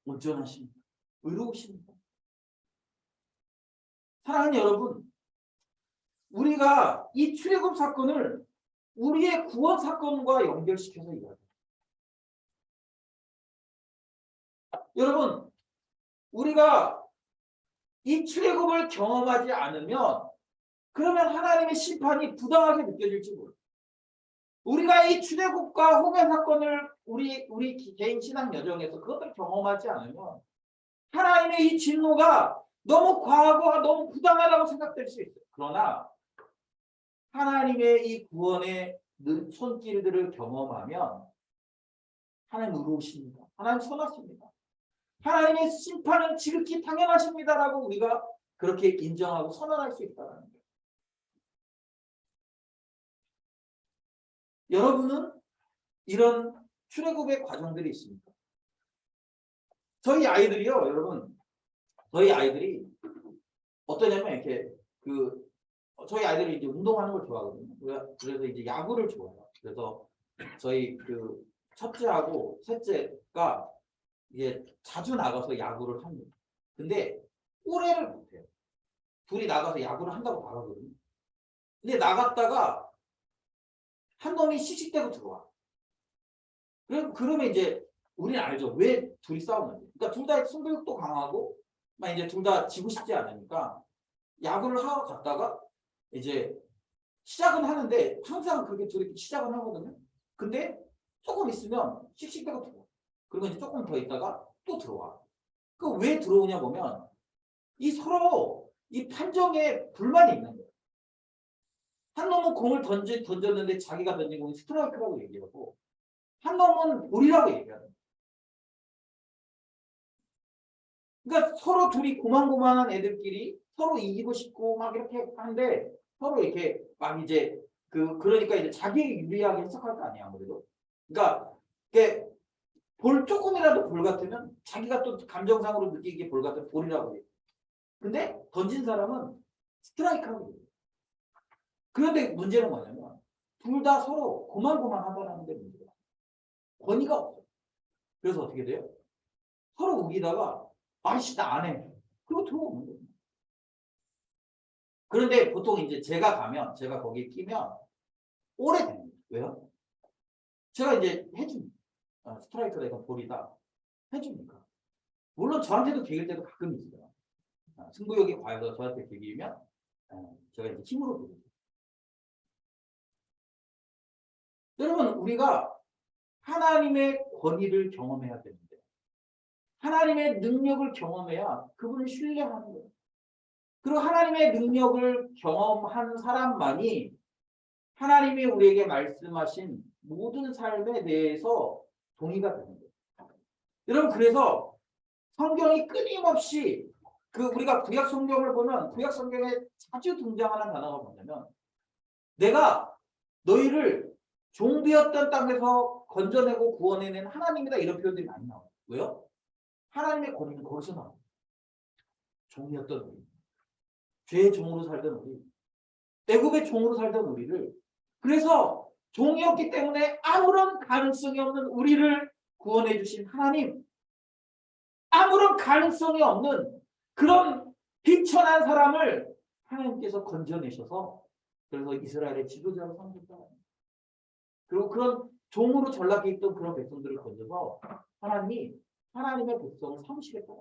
온전하십니다. 의로우십니다. 사랑하는 여러분, 우리가 이 출애굽 사건을 우리의 구원 사건과 연결시켜서 이야기합니다. 여러분, 우리가 이 출애굽을 경험하지 않으면 그러면 하나님의 심판이 부당하게 느껴질지 몰라요. 우리가 이 출애굽과 홍해 사건을 우리 개인 신앙 여정에서 그것을 경험하지 않으면 하나님의 이 진노가 너무 과하고 너무 부당하다고 생각될 수 있어요. 그러나 하나님의 이 구원의 손길들을 경험하면 하나님 의로우십니다. 하나님 선하십니다. 하나님의 심판은 지극히 당연하십니다라고 우리가 그렇게 인정하고 선언할 수 있다는 거예요. 여러분은 이런 출애굽의 과정들이 있습니까? 저희 아이들이요, 여러분. 저희 아이들이 어떠냐면 이렇게 저희 아이들이 이제 운동하는 걸 좋아하거든요. 그래서 이제 야구를 좋아해요. 그래서 저희 첫째하고 셋째가 이게 자주 나가서 야구를 합니다. 근데 올해를 못해요. 둘이 나가서 야구를 한다고 나가거든요. 근데 나갔다가 한 놈이 씩씩대고 들어와. 그러면 이제 우리는 알죠. 왜 둘이 싸우는지. 그러니까 둘 다 승부욕도 강하고 막 이제 둘 다 지고 싶지 않으니까 야구를 하러 갔다가 이제 시작은 하는데 항상 그렇게 둘이 시작은 하거든요. 근데 조금 있으면 씩씩대고 들어와. 그리고 이제 조금 더 있다가 또 들어와. 그 왜 들어오냐 보면 이 서로 이 판정에 불만이 있는 거예요. 한 놈은 공을 던졌는데 자기가 던진 공이 스트라이크라고 얘기하고 한 놈은 볼이라고 얘기하는 거예요. 그러니까 서로 둘이 고만고만한 애들끼리 서로 이기고 싶고 막 이렇게 하는데 서로 이렇게 막 이제 그러니까 이제 자기 유리하게 해석할 거 아니야 아무래도. 그러니까 이게 볼 조금이라도 볼 같으면 자기가 또 감정상으로 느끼기에 볼 같으면 볼이라고 해. 근데 던진 사람은 스트라이크라고 해. 그런데 문제는 뭐냐면 둘 다 서로 고만고만하다는 데 문제가 권위가 없어. 그래서 어떻게 돼요? 서로 우기다가 아이씨 나 안 해. 그리고 들어오는 거예요. 그런데 보통 이제 제가 거기에 끼면 오래됩니다. 왜요? 제가 이제 해줍니다. 스트라이크다 이건 볼이다. 해줍니까? 물론 저한테도 개길 때도 가끔 있어요. 승부욕이 과해서 저한테 개기면 제가 이제 힘으로 부르죠. 여러분 우리가 하나님의 권위를 경험해야 되는데 하나님의 능력을 경험해야 그분을 신뢰하는 거예요. 그리고 하나님의 능력을 경험한 사람만이 하나님이 우리에게 말씀하신 모든 삶에 대해서 동의가 되는 거예요. 여러분, 그래서 성경이 끊임없이 우리가 구약 성경을 보면 구약 성경에 자주 등장하는 단어가 뭐냐면 내가 너희를 종되었던 땅에서 건져내고 구원해낸 하나님이다, 이런 표현들이 많이 나와요. 왜요? 하나님의 권위는 거기서 나와요. 종이었던 우리, 죄의 종으로 살던 우리, 애굽의 종으로 살던 우리를, 그래서 종이었기 때문에 아무런 가능성이 없는 우리를 구원해 주신 하나님, 아무런 가능성이 없는 그런 비천한 사람을 하나님께서 건져내셔서 그래서 이스라엘의 지도자로 삼으셨다. 그리고 그런 종으로 전락해 있던 그런 백성들을 건져서 하나님이 하나님의 백성을 삼으시겠다.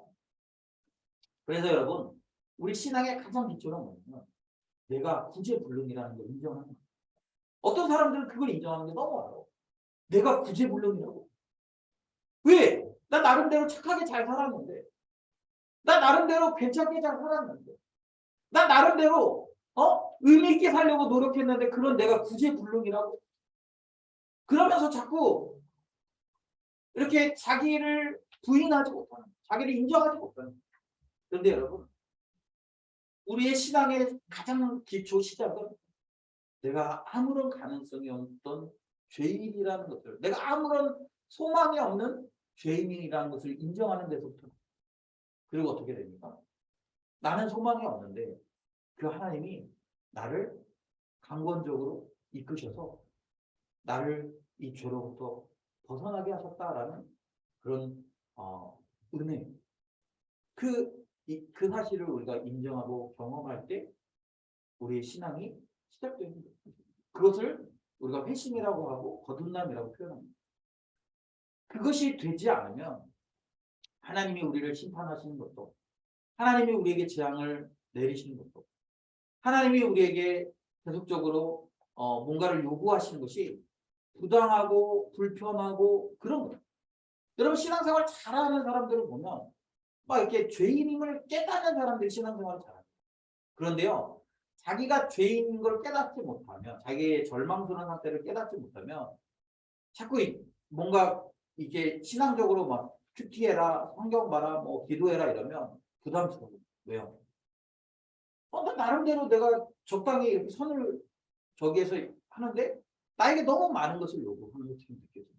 그래서 여러분, 우리 신앙의 가장 기초는 뭐냐면 내가 구제불능이라는 걸 인정하는 거예요. 어떤 사람들은 그걸 인정하는 게 너무 어려워. 내가 구제불능이라고. 왜? 나 나름대로 착하게 잘 살았는데, 나 나름대로 괜찮게 잘 살았는데, 나 나름대로 의미 있게 살려고 노력했는데 그런 내가 구제불능이라고? 그러면서 자꾸 이렇게 자기를 부인하지 못하는, 자기를 인정하지 못하는. 그런데 여러분, 우리의 신앙의 가장 기초 시작은 내가 아무런 가능성이 없던 죄인이라는 것을, 내가 아무런 소망이 없는 죄인이라는 것을 인정하는 데서부터. 그리고 어떻게 됩니까? 나는 소망이 없는데 그 하나님이 나를 강권적으로 이끄셔서 나를 이 죄로부터 벗어나게 하셨다라는 그런 은혜. 그 사실을 우리가 인정하고 경험할 때 우리의 신앙이 시작되는 거예요. 그것을 우리가 회심이라고 하고 거듭남이라고 표현합니다. 그것이 되지 않으면 하나님이 우리를 심판하시는 것도, 하나님이 우리에게 재앙을 내리시는 것도, 하나님이 우리에게 계속적으로 뭔가를 요구하시는 것이 부당하고 불편하고 그런 거예요. 여러분, 신앙생활 잘하는 사람들을 보면 막 이렇게 죄인임을 깨닫는 사람들이 신앙생활을 잘합니다. 그런데요, 자기가 죄인인 걸 깨닫지 못하면, 자기의 절망스러운 상태를 깨닫지 못하면 자꾸 뭔가 이게 신앙적으로 막 큐티해라, 성경 봐라, 뭐 기도해라 이러면 부담스러워요. 왜요? 나 나름대로 내가 적당히 이렇게 선을 저기에서 하는데 나에게 너무 많은 것을 요구하는 것처럼 느껴져요.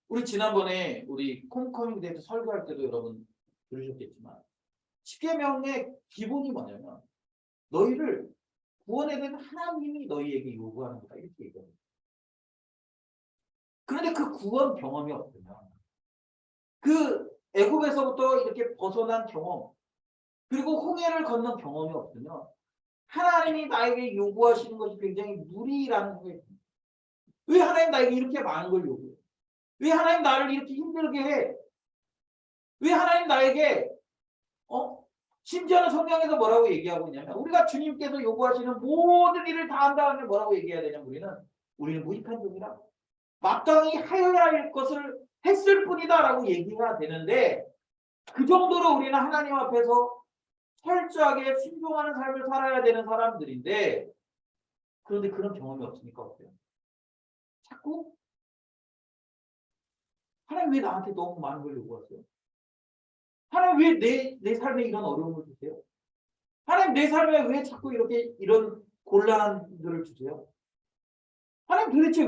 우리 지난번에 우리 홈커밍 데이트 설교할 때도 여러분 들으셨겠지만 10계명의 기본이 뭐냐면 너희를 구원에 대한 하나님이 너희에게 요구하는 거다, 이렇게 얘기합니다. 그런데 그 구원 경험이 없으면, 그 애굽에서부터 이렇게 벗어난 경험, 그리고 홍해를 건넌 경험이 없으면 하나님이 나에게 요구하시는 것이 굉장히 무리라는 거예요. 왜 하나님 나에게 이렇게 많은 걸 요구해? 왜 하나님 나를 이렇게 힘들게 해? 왜 하나님 나에게 심지어는 성경에서 뭐라고 얘기하고 있냐면 우리가 주님께서 요구하시는 모든 일을 다 한 다음에 뭐라고 얘기해야 되냐면 우리는 무익한 종이라 마땅히 하여야 할 것을 했을 뿐이다 라고 얘기가 되는데, 그 정도로 우리는 하나님 앞에서 철저하게 순종하는 삶을 살아야 되는 사람들인데, 그런데 그런 경험이 없으니까 어때요? 자꾸 하나님 왜 나한테 너무 많은 걸 요구하세요? 하나님 왜 내 삶에 이런 어려움을 주세요? 하나님 내 삶에 왜 자꾸 이런 곤란함들을 주세요? 하나님 도대체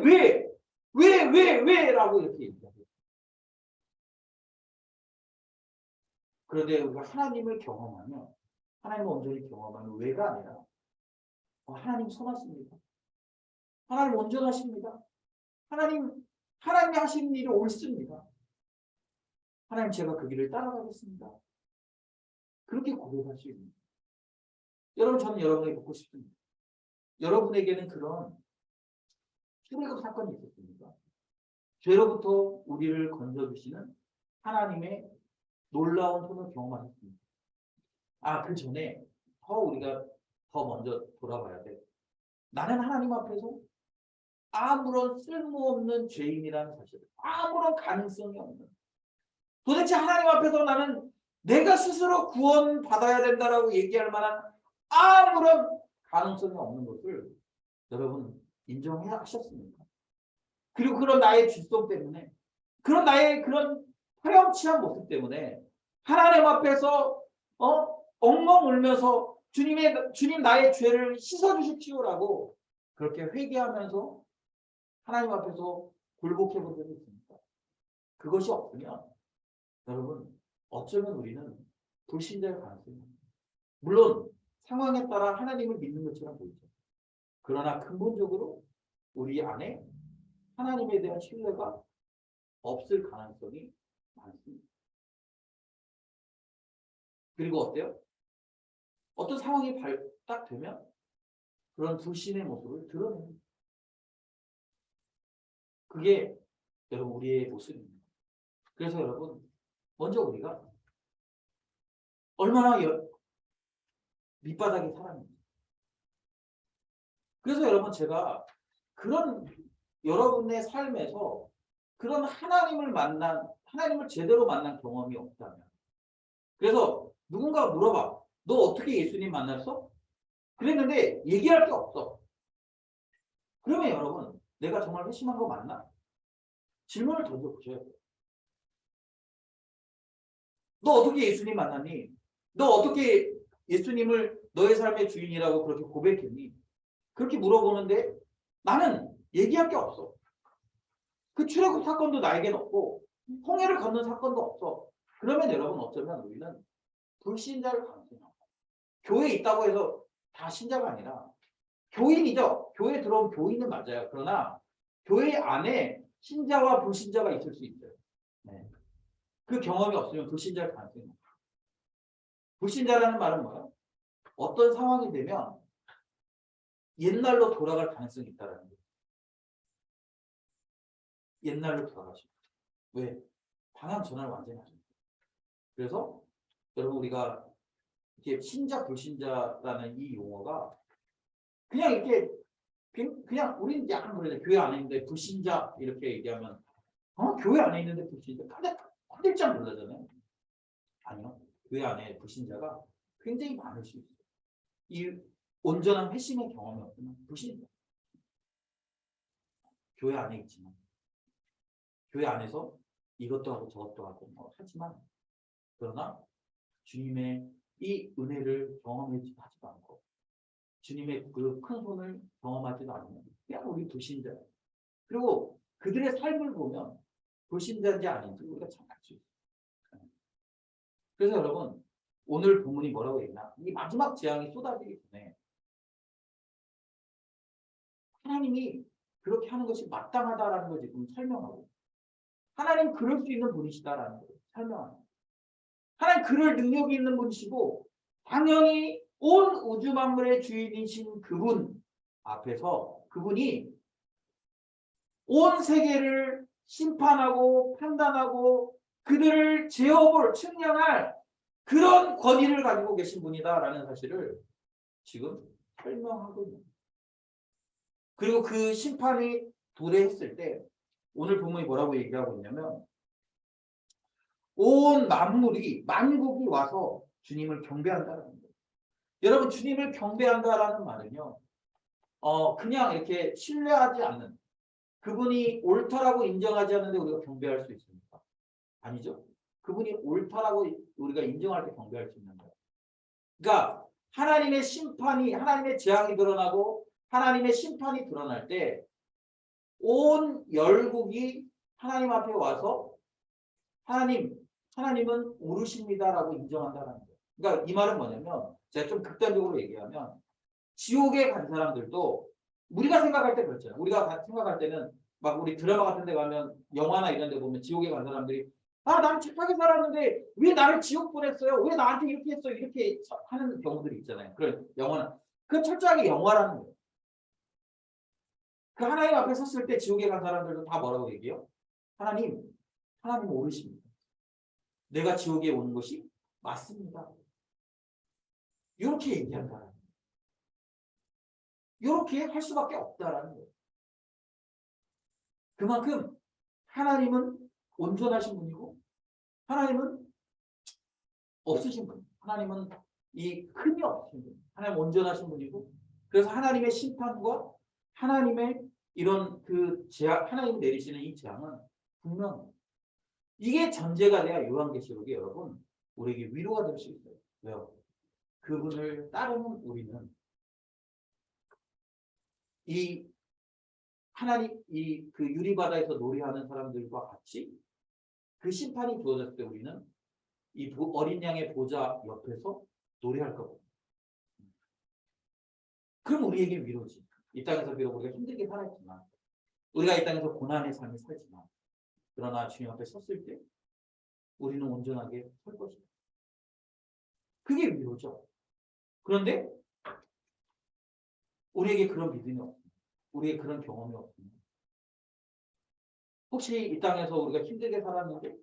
왜라고 이렇게 얘기해요. 그런데 우리가 하나님을 경험하면, 하나님을 온전히 경험하면 왜가 아니라 하나님 선하십니다. 하나님 온전하십니다. 하나님이 하시는 일이 옳습니다. 하나님, 제가 그 길을 따라가겠습니다. 그렇게 고백할 수 있습니다. 여러분, 저는 여러분에게 묻고 싶습니다. 여러분에게는 그런 출애굽 사건이 있었습니까? 죄로부터 우리를 건져주시는 하나님의 놀라운 손을 경험하셨습니다. 그 전에 우리가 더 먼저 돌아봐야 돼. 나는 하나님 앞에서 아무런 쓸모없는 죄인이라는 사실, 아무런 가능성이 없는, 도대체 하나님 앞에서 나는 내가 스스로 구원받아야 된다라고 얘기할 만한 아무런 가능성이 없는 것을 여러분 인정하셨습니까? 그리고 그런 나의 질성 때문에, 그런 나의 그런 파렴치한 모습 때문에 하나님 앞에서 엉엉 울면서 주님 나의 죄를 씻어주십시오라고 그렇게 회개하면서 하나님 앞에서 굴복해 본 적이 있습니까? 그것이 없으면 여러분 어쩌면 우리는 불신자의 가능성이 있습니다. 물론 상황에 따라 하나님을 믿는 것처럼 보이죠. 그러나 근본적으로 우리 안에 하나님에 대한 신뢰가 없을 가능성이 많습니다. 그리고 어때요? 어떤 상황이 딱 되면 그런 불신의 모습을 드러냅니다. 그게 여러분 우리의 모습입니다. 그래서 여러분 먼저 우리가 얼마나 밑바닥의 사람입니다. 그래서 여러분 제가 그런 여러분의 삶에서 그런 하나님을 제대로 만난 경험이 없다면, 그래서 누군가가 물어봐. 너 어떻게 예수님 만났어? 그랬는데 얘기할 게 없어. 그러면 여러분 내가 정말 회심한 거 맞나? 질문을 던져보셔야 돼요. 너 어떻게 예수님 만났니? 너 어떻게 예수님을 너의 삶의 주인이라고 그렇게 고백했니? 그렇게 물어보는데 나는 얘기할 게 없어. 그 출애굽 사건도 나에게는 없고 홍해를 건넌 사건도 없어. 그러면 여러분 어쩌면 우리는 불신자를 가능성이 없어요. 교회에 있다고 해서 다 신자가 아니라 교인이죠. 교회에 들어온 교인은 맞아요. 그러나 교회 안에 신자와 불신자가 있을 수 있어요. 네. 그 경험이 없으면 불신자일 가능성이 없어요. 불신자라는 말은 뭐예요? 어떤 상황이 되면 옛날로 돌아갈 가능성이 있다는 거예요. 옛날로 돌아가시고. 왜? 방향 전환을 완전히 하십니다. 그래서 여러분 우리가 이렇게 신자 불신자라는 이 용어가 그냥 이렇게 그냥 우리는 약간 그러죠. 교회 안에 있는데 불신자 이렇게 얘기하면 교회 안에 있는데 불신자 깜짝 놀라잖아요. 아니요. 교회 안에 불신자가 굉장히 많을 수 있어요. 이 온전한 회심의 경험이 없으면 불신자. 교회 안에 있지만 교회 안에서 이것도 하고 저것도 하고 하지만 그러나 주님의 이 은혜를 경험하지도 않고 주님의 그 큰 손을 경험하지도 않으면 그냥 우리 불신자예요. 그리고 그들의 삶을 보면 불신자인지 아닌지 우리가 잘 알 수 있어요. 그래서 여러분 오늘 본문이 뭐라고 했나? 이 마지막 재앙이 쏟아지기 전에 하나님이 그렇게 하는 것이 마땅하다라는 걸 지금 설명하고 하나님 그럴 수 있는 분이시다라는 걸 설명합니다. 하나님 그럴 능력이 있는 분이시고 당연히 온 우주 만물의 주인이신 그분 앞에서 그분이 온 세계를 심판하고 판단하고 그들을 제어볼 측량할 그런 권위를 가지고 계신 분이다라는 사실을 지금 설명하고 있습니다. 그리고 그 심판이 도래했을 때 오늘 본문이 뭐라고 얘기하고 있냐면 온 만국이 와서 주님을 경배한다는 거예요. 여러분 주님을 경배한다라는 말은요. 그냥 이렇게 신뢰하지 않는 그분이 옳다라고 인정하지 않는데 우리가 경배할 수 있습니까? 아니죠. 그분이 옳다라고 우리가 인정할 때 경배할 수 있는 거예요. 그러니까 하나님의 심판이 하나님의 재앙이 드러나고 하나님의 심판이 드러날 때 온 열국이 하나님 앞에 와서 하나님은 옳으십니다라고 인정한다는 거예요. 그러니까 이 말은 뭐냐면 제가 좀 극단적으로 얘기하면 지옥에 간 사람들도 우리가 생각할 때 그렇잖아요. 우리가 생각할 때는 막 우리 드라마 같은 데 가면 영화나 이런 데 보면 지옥에 간 사람들이 난 착하게 살았는데 왜 나를 지옥 보냈어요? 왜 나한테 이렇게 했어? 이렇게 하는 경우들이 있잖아요. 그런 영화는 그 철저하게 영화라는 거예요. 그 하나님 앞에 섰을 때 지옥에 간 사람들도 다 뭐라고 얘기해요? 하나님 옳으십니다. 내가 지옥에 오는 것이 맞습니다. 이렇게 얘기한다는 거예요. 이렇게 할 수밖에 없다라는 거예요. 그만큼 하나님은 온전하신 분이고 하나님은 없으신 분. 하나님은 이 흠이 없으신 분. 하나님 온전하신 분이고 그래서 하나님의 심판과 하나님의 이런 그 재앙, 하나님이 내리시는 이 재앙은 분명 이게 전제가 돼야 요한계시록이 여러분 우리에게 위로가 될 수 있어요. 왜요? 그분을 따르는 우리는 이 하나님 이 그 유리바다에서 놀이하는 사람들과 같이 그 심판이 주어졌을 때 우리는 이 어린 양의 보좌 옆에서 노래할 거거든요. 그럼 우리에게 위로지. 이 땅에서 비록 우리가 힘들게 살았지만 우리가 이 땅에서 고난의 삶을 살지만 그러나 주님 앞에 섰을 때 우리는 온전하게 설 것이다. 그게 위로죠. 그런데 우리에게 그런 믿음이 없습니다. 우리에게 그런 경험이 없습니다. 혹시 이 땅에서 우리가 힘들게 살았는데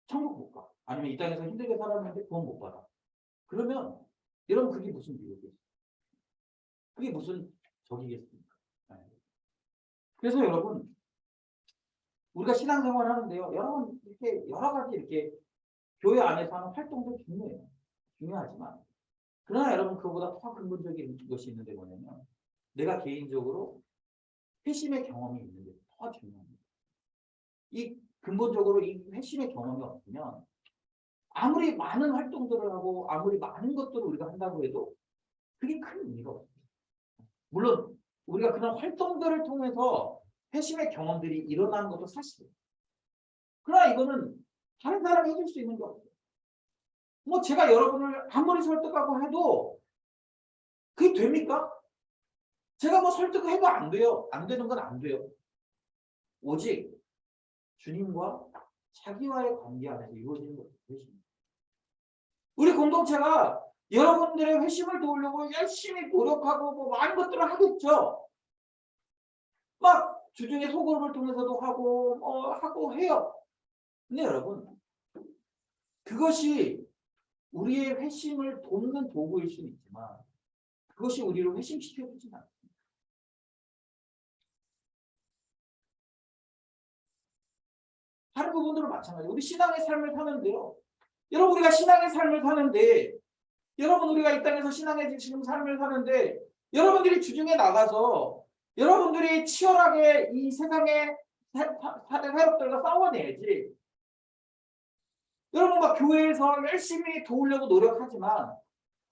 천국 못 가. 아니면 이 땅에서 힘들게 살았는데 구원 못 받아. 그러면 여러분 그게 무슨 위로겠어요? 그게 무슨 적이겠습니까? 네. 그래서 여러분 우리가 신앙생활 하는데요. 여러분 이렇게 여러 가지 이렇게 교회 안에서 하는 활동도 중요해요. 중요하지만 그러나 여러분 그거보다 더 근본적인 것이 있는데 뭐냐면 내가 개인적으로 회심의 경험이 있는 게 더 중요합니다. 이 근본적으로 이 회심의 경험이 없으면 아무리 많은 활동들을 하고 아무리 많은 것들을 우리가 한다고 해도 그게 큰 의미가 없습니다. 물론 우리가 그런 활동들을 통해서 회심의 경험들이 일어나는 것도 사실이에요. 그러나 이거는 다른 사람이 해줄 수 있는 게 없어요. 뭐 제가 여러분을 아무리 설득하고 해도 그게 됩니까? 제가 뭐 설득해도 안 돼요. 안 되는 건 안 돼요. 오직 주님과 자기와의 관계 안에서 이루어지는 것이 회심입니다. 우리 공동체가 여러분들의 회심을 도우려고 열심히 노력하고 뭐 많은 것들을 하겠죠. 막 주중에 소그룹을 통해서도 하고 해요. 근데 여러분 그것이 우리의 회심을 돕는 도구일 수는 있지만 그것이 우리를 회심시켜주진 않습니다. 다른 부분들은 마찬가지예요. 우리 신앙의 삶을 사는데요. 여러분 우리가 신앙의 삶을 사는데 여러분 우리가 이 땅에서 신앙의 지금 삶을 사는데 여러분들이 주중에 나가서 여러분들이 치열하게 이 세상의 세력들과 싸워내야지. 여러분 막 교회에서 열심히 도우려고 노력하지만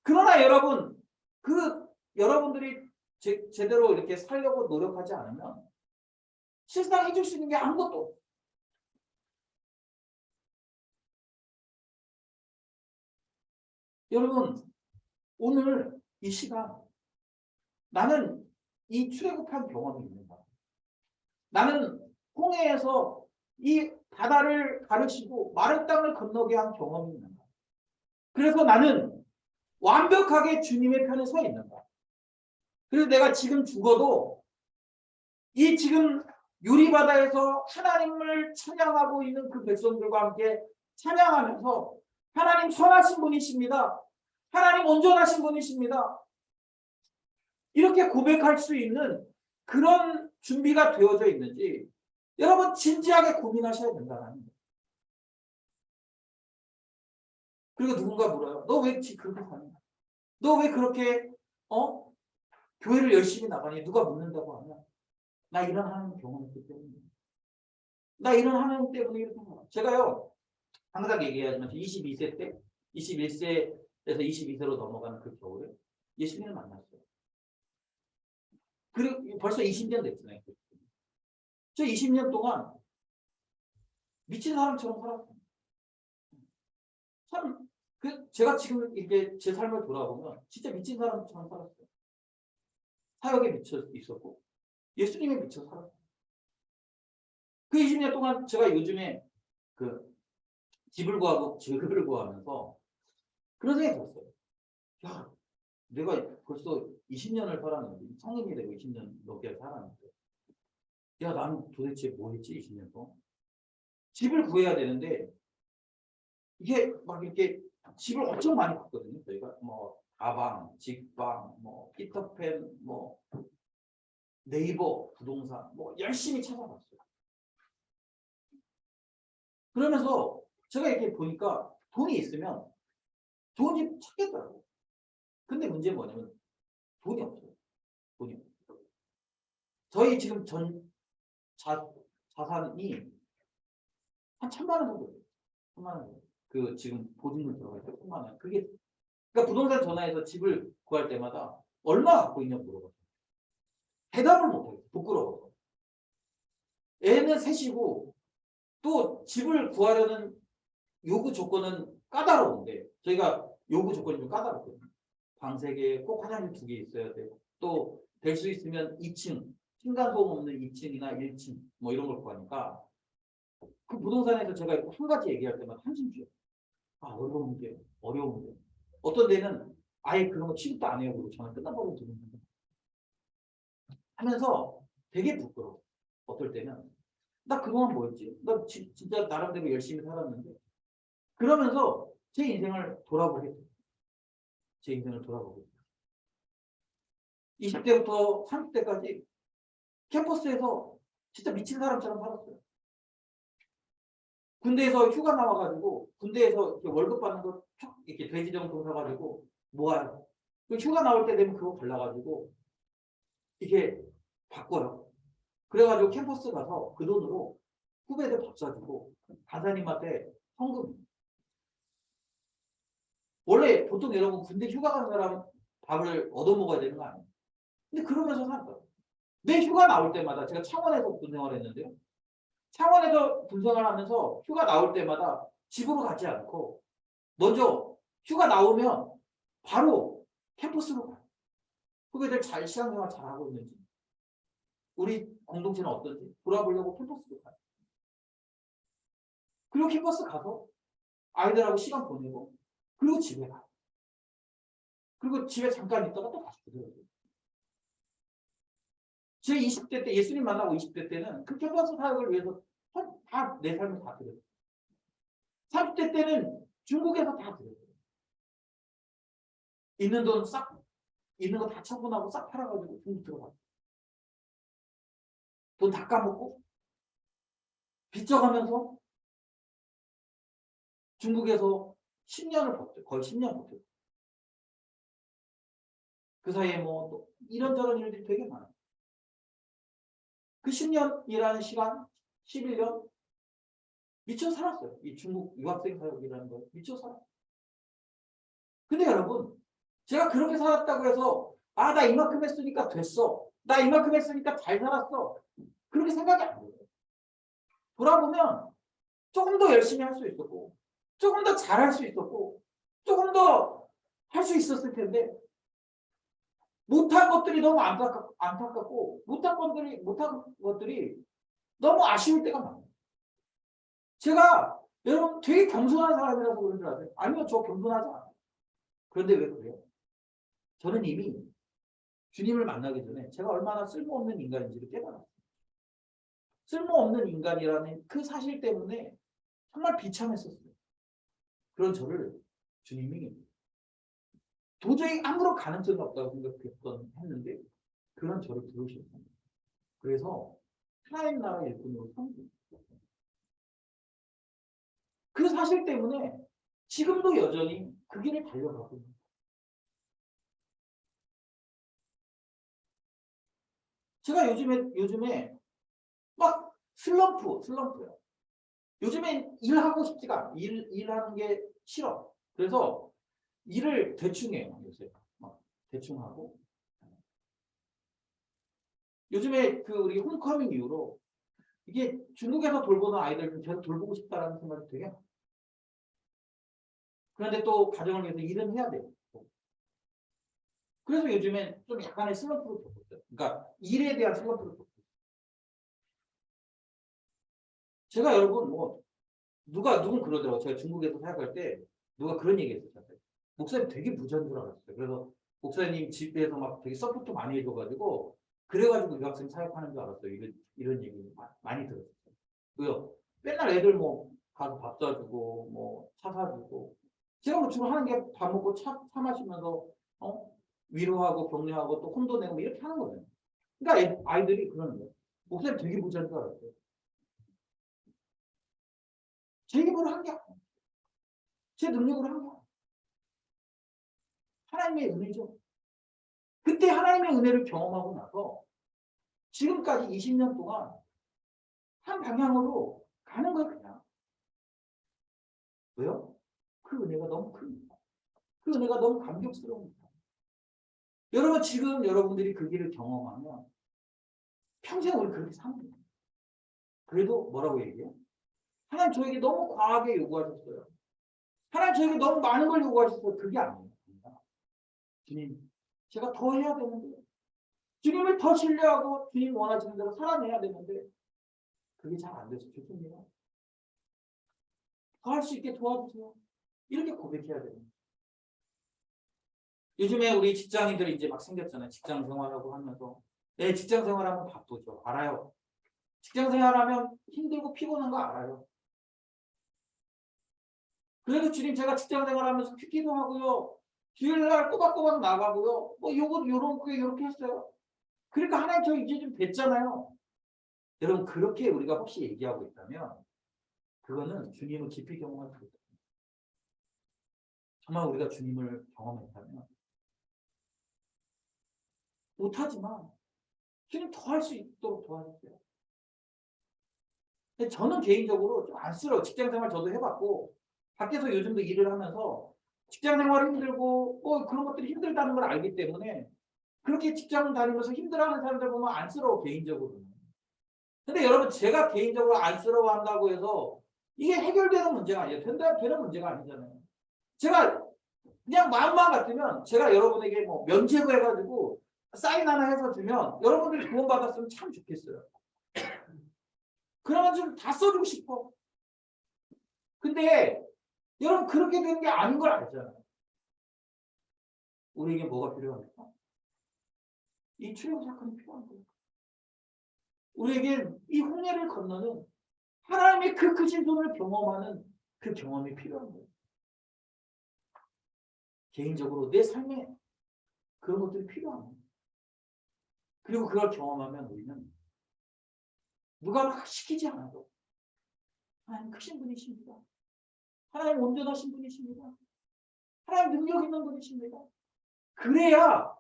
그러나 여러분 여러분들이 제대로 이렇게 살려고 노력하지 않으면 실상 해줄 수 있는 게 아무것도 없어요. 여러분 오늘 이 시간 나는 이 출애굽한 경험이 있는가? 나는 홍해에서 이 바다를 가르치고 마른 땅을 건너게 한 경험이 있는가? 그래서 나는 완벽하게 주님의 편에 서 있는가? 그래서 내가 지금 죽어도 이 지금 유리바다에서 하나님을 찬양하고 있는 그 백성들과 함께 찬양하면서 하나님 선하신 분이십니다. 하나님 온전하신 분이십니다. 이렇게 고백할 수 있는 그런 준비가 되어져 있는지 여러분 진지하게 고민하셔야 된다는 거예요. 그리고 누군가 물어요. 너 왜 그렇게 사냐? 너 왜 그렇게 교회를 열심히 나가니? 누가 묻는다고 하냐? 나 이런 하나님 경험했기 때문에. 나 이런 하나님 때문에 이렇게 하는 거야. 제가요 항상 얘기하지만 22세 때 21세에서 22세로 넘어가는 그 겨울에 예수님을 만났어요. 그리고 벌써 20년 됐잖아요. 저 20년 동안 미친 사람처럼 살았어요. 참, 제가 지금 이렇게 제 삶을 돌아보면 진짜 미친 사람처럼 살았어요. 사역에 미쳐 있었고 예수님에 미쳐 살았어요. 그 20년 동안 제가 요즘에 그 집을 구하고 직업을 구하면서 그런 생각이 들었어요. 야, 내가 벌써 20년을 살았는데 성인이 되고 20년 넘게 살았는데 야, 나는 도대체 뭐 했지 20년 동안? 집을 구해야 되는데 이게 막 이렇게 집을 엄청 많이 봤거든요. 저희가 뭐 가방, 직방, 뭐 피터팬, 뭐 네이버 부동산 뭐 열심히 찾아봤어요. 그러면서 제가 이렇게 보니까 돈이 있으면 좋은 집 찾겠더라고요. 근데 문제는 뭐냐면 돈이 없어요. 돈이 없어요. 저희 지금 자산이 한 1,000만 원 정도 돼요. 1,000만 원 정도. 그 지금 보증금 들어갈 때 1,000만 원. 그게 그러니까 부동산 전화해서 집을 구할 때마다 얼마 갖고 있냐고 물어봐요. 대답을 못해요. 부끄러워서. 애는 셋이고 또 집을 구하려는 요구 조건은 까다로운데 저희가 요구 조건이 좀 까다롭거든요. 방 3개, 꼭 화장실 2개 있어야 돼요. 또 될 수 있으면 2층, 층간소음 없는 2층이나 1층 뭐 이런 걸 구하니까 그 부동산에서 제가 한 가지 얘기할 때마다 한숨 쉬어요. 아, 어려운데, 어려운데. 어떤 데는 아예 그런 거 취급도 안 해요. 그리고 전화 끝나버리고 들으면 하면서 되게 부끄러워. 어떨 때는 나 그동안 뭐였지? 나 진짜 나름대로 열심히 살았는데 그러면서 제 인생을 돌아보게 돼요. 제 인생을 돌아보게 돼요. 20대부터 30대까지 캠퍼스에서 진짜 미친 사람처럼 살았어요. 군대에서 휴가 나와가지고 군대에서 이렇게 월급 받는 거 이렇게 돼지정통 사가지고 모아요. 그 휴가 나올 때 되면 그거 발라가지고 이렇게 바꿔요. 그래가지고 캠퍼스 가서 그 돈으로 후배들 밥 사주고 간사님한테 성금. 원래 보통 여러분 군대 휴가 간 사람 밥을 얻어먹어야 되는 거 아니에요? 근데 그러면서 살았어요. 내 휴가 나올 때마다 제가 창원에서 군 생활했는데요. 창원에서 군 생활하면서 휴가 나올 때마다 집으로 가지 않고 먼저 휴가 나오면 바로 캠퍼스로 가요. 후배들 잘 시간생활 잘하고 있는지 우리 공동체는 어떤지 돌아보려고 캠퍼스로 가요. 그리고 캠퍼스 가서 아이들하고 시간 보내고 그리고 집에 가요. 그리고 집에 잠깐 있다가 또 다시 들어오고. 제 20대 때 예수님 만나고 20대 때는 그 캠퍼스 사역을 위해서 다 내 삶을 다 드렸어요. 30대 때는 중국에서 다 드렸어요. 있는 돈 싹 있는 거 다 처분하고 싹 팔아가지고 중국 들어가요. 돈 다 까먹고 빚져가면서 중국에서 10년을 버텨요. 거의 10년 버텨요. 그 사이에 뭐 또 이런저런 일들이 되게 많아요. 그 10년이라는 시간, 11년 미쳐 살았어요. 이 중국 유학생 사역이라는 거 미쳐 살았어요. 근데 여러분, 제가 그렇게 살았다고 해서 아, 나 이만큼 했으니까 됐어. 나 이만큼 했으니까 잘 살았어. 그렇게 생각이 안 돼요. 돌아보면 조금 더 열심히 할 수 있었고 조금 더 잘할 수 있었고 조금 더 할 수 있었을 텐데 못한 것들이 너무 안타깝고 못한 것들이 너무 아쉬울 때가 많아요. 제가 여러분 되게 겸손한 사람이라고 그런 줄 아세요? 아니요, 저 겸손하지 않아요. 그런데 왜 그래요? 저는 이미 주님을 만나기 전에 제가 얼마나 쓸모없는 인간인지를 깨달았어요. 쓸모없는 인간이라는 그 사실 때문에 정말 비참했었어요. 그런 저를 주님이 도저히 아무런 가능성이 없다고 했는데 그런 저를 부르셨어요. 그래서 하나님 나라 일꾼으로 섬기고 그 사실 때문에 지금도 여전히 그 길을 달려가고 있습니다. 제가 요즘에 막 슬럼프예요. 요즘에 일하고 싶지가 않아. 일하는 게 싫어. 그래서 일을 대충 해요. 요새 막 대충 하고. 요즘에 그 우리 홈커밍 이후로 이게 중국에서 돌보는 아이들 계속 돌보고 싶다라는 생각이 되게 많아요. 그런데 또 가정을 위해서 일은 해야 돼요. 그래서 요즘에 좀 약간의 슬럼프를 겪고 있어요. 그러니까 일에 대한 슬럼프를 겪고 있어요. 제가 여러분 뭐 누군 그러더라고요. 제가 중국에서 사역할 때 누가 그런 얘기 했었어요. 목사님 되게 부자인 줄 알았어요. 그래서 목사님 집에서 막 되게 서포트 많이 해줘가지고 그래가지고 유학생 사역하는 줄 알았어요. 이런 얘기 많이 들었어요. 왜요? 맨날 애들 뭐 가서 밥 사주고 뭐 차 사주고 제가 뭐 주로 하는 게 밥 먹고 차 마시면서 위로하고 격려하고 또 혼도 내고 이렇게 하는 거예요. 그러니까 아이들이 그러는 거예요. 목사님 되게 부자인 줄 알았어요. 제 힘으로 한 게 아니에요. 제 능력으로 한 게 아니에요. 하나님의 은혜죠. 그때 하나님의 은혜를 경험하고 나서 지금까지 20년 동안 한 방향으로 가는 거예요, 그냥. 왜요? 그 은혜가 너무 큽니다. 그 은혜가 너무 감격스러웁니다. 여러분, 지금 여러분들이 그 길을 경험하면 평생 우리 그렇게 삽니다. 그래도 뭐라고 얘기해요? 하나님 저에게 너무 과하게 요구하셨어요. 하나님 저에게 너무 많은 걸 요구하셨어요. 그게 아니에요. 주님, 제가 더 해야 되는데, 주님을 더 신뢰하고 주님 원하시는 대로 살아내야 되는데 그게 잘 안 돼서 죄송해요. 더 할 수 있게 도와주세요. 이렇게 고백해야 됩니다. 요즘에 우리 직장인들이 이제 막 생겼잖아요. 직장 생활하고 하면서. 네, 직장 생활하면 바쁘죠. 알아요. 직장 생활하면 힘들고 피곤한 거 알아요. 그래도 주님 제가 직장 생활하면서 퀴기도 하고요. 주일날 꼬박꼬박 나가고요. 뭐 요거 요렇게 했어요. 그러니까 하나님 저 이제 좀 뵀잖아요. 여러분 그렇게 우리가 혹시 얘기하고 있다면 그거는 주님을 깊이 경험할 수 있다. 정말 우리가 주님을 경험했다면 못하지만 주님 더 할 수 있도록 도와주세요. 근데 저는 개인적으로 좀 안쓰러워요. 직장생활 저도 해봤고 밖에서 요즘도 일을 하면서 직장생활이 힘들고 뭐 그런 것들이 힘들다는 걸 알기 때문에 그렇게 직장 다니면서 힘들어하는 사람들 보면 안쓰러워 개인적으로는. 근데 여러분 제가 개인적으로 안쓰러워한다고 해서 이게 해결되는 문제가 아니에요. 되는 문제가 아니잖아요. 제가 그냥 마음만 같으면 제가 여러분에게 뭐 면제부 해가지고 사인 하나 해서 주면 여러분들이 구원받았으면 참 좋겠어요. 그러면 좀 다 써주고 싶어. 근데 여러분 그렇게 되는 게 아닌 걸 알잖아요. 우리에게 뭐가 필요합니까? 이 출애굽 사건이 필요한 거예요. 우리에게 이 홍해를 건너는 하나님의 그 크신 손을 경험하는 그 경험이 필요한 거예요. 개인적으로 내 삶에 그런 것들이 필요한 거예요. 그리고 그걸 경험하면 우리는 누가 막 시키지 않아도 하나님 크신 분이십니다. 하나님 온전하신 분이십니다. 하나님 능력 있는 분이십니다. 그래야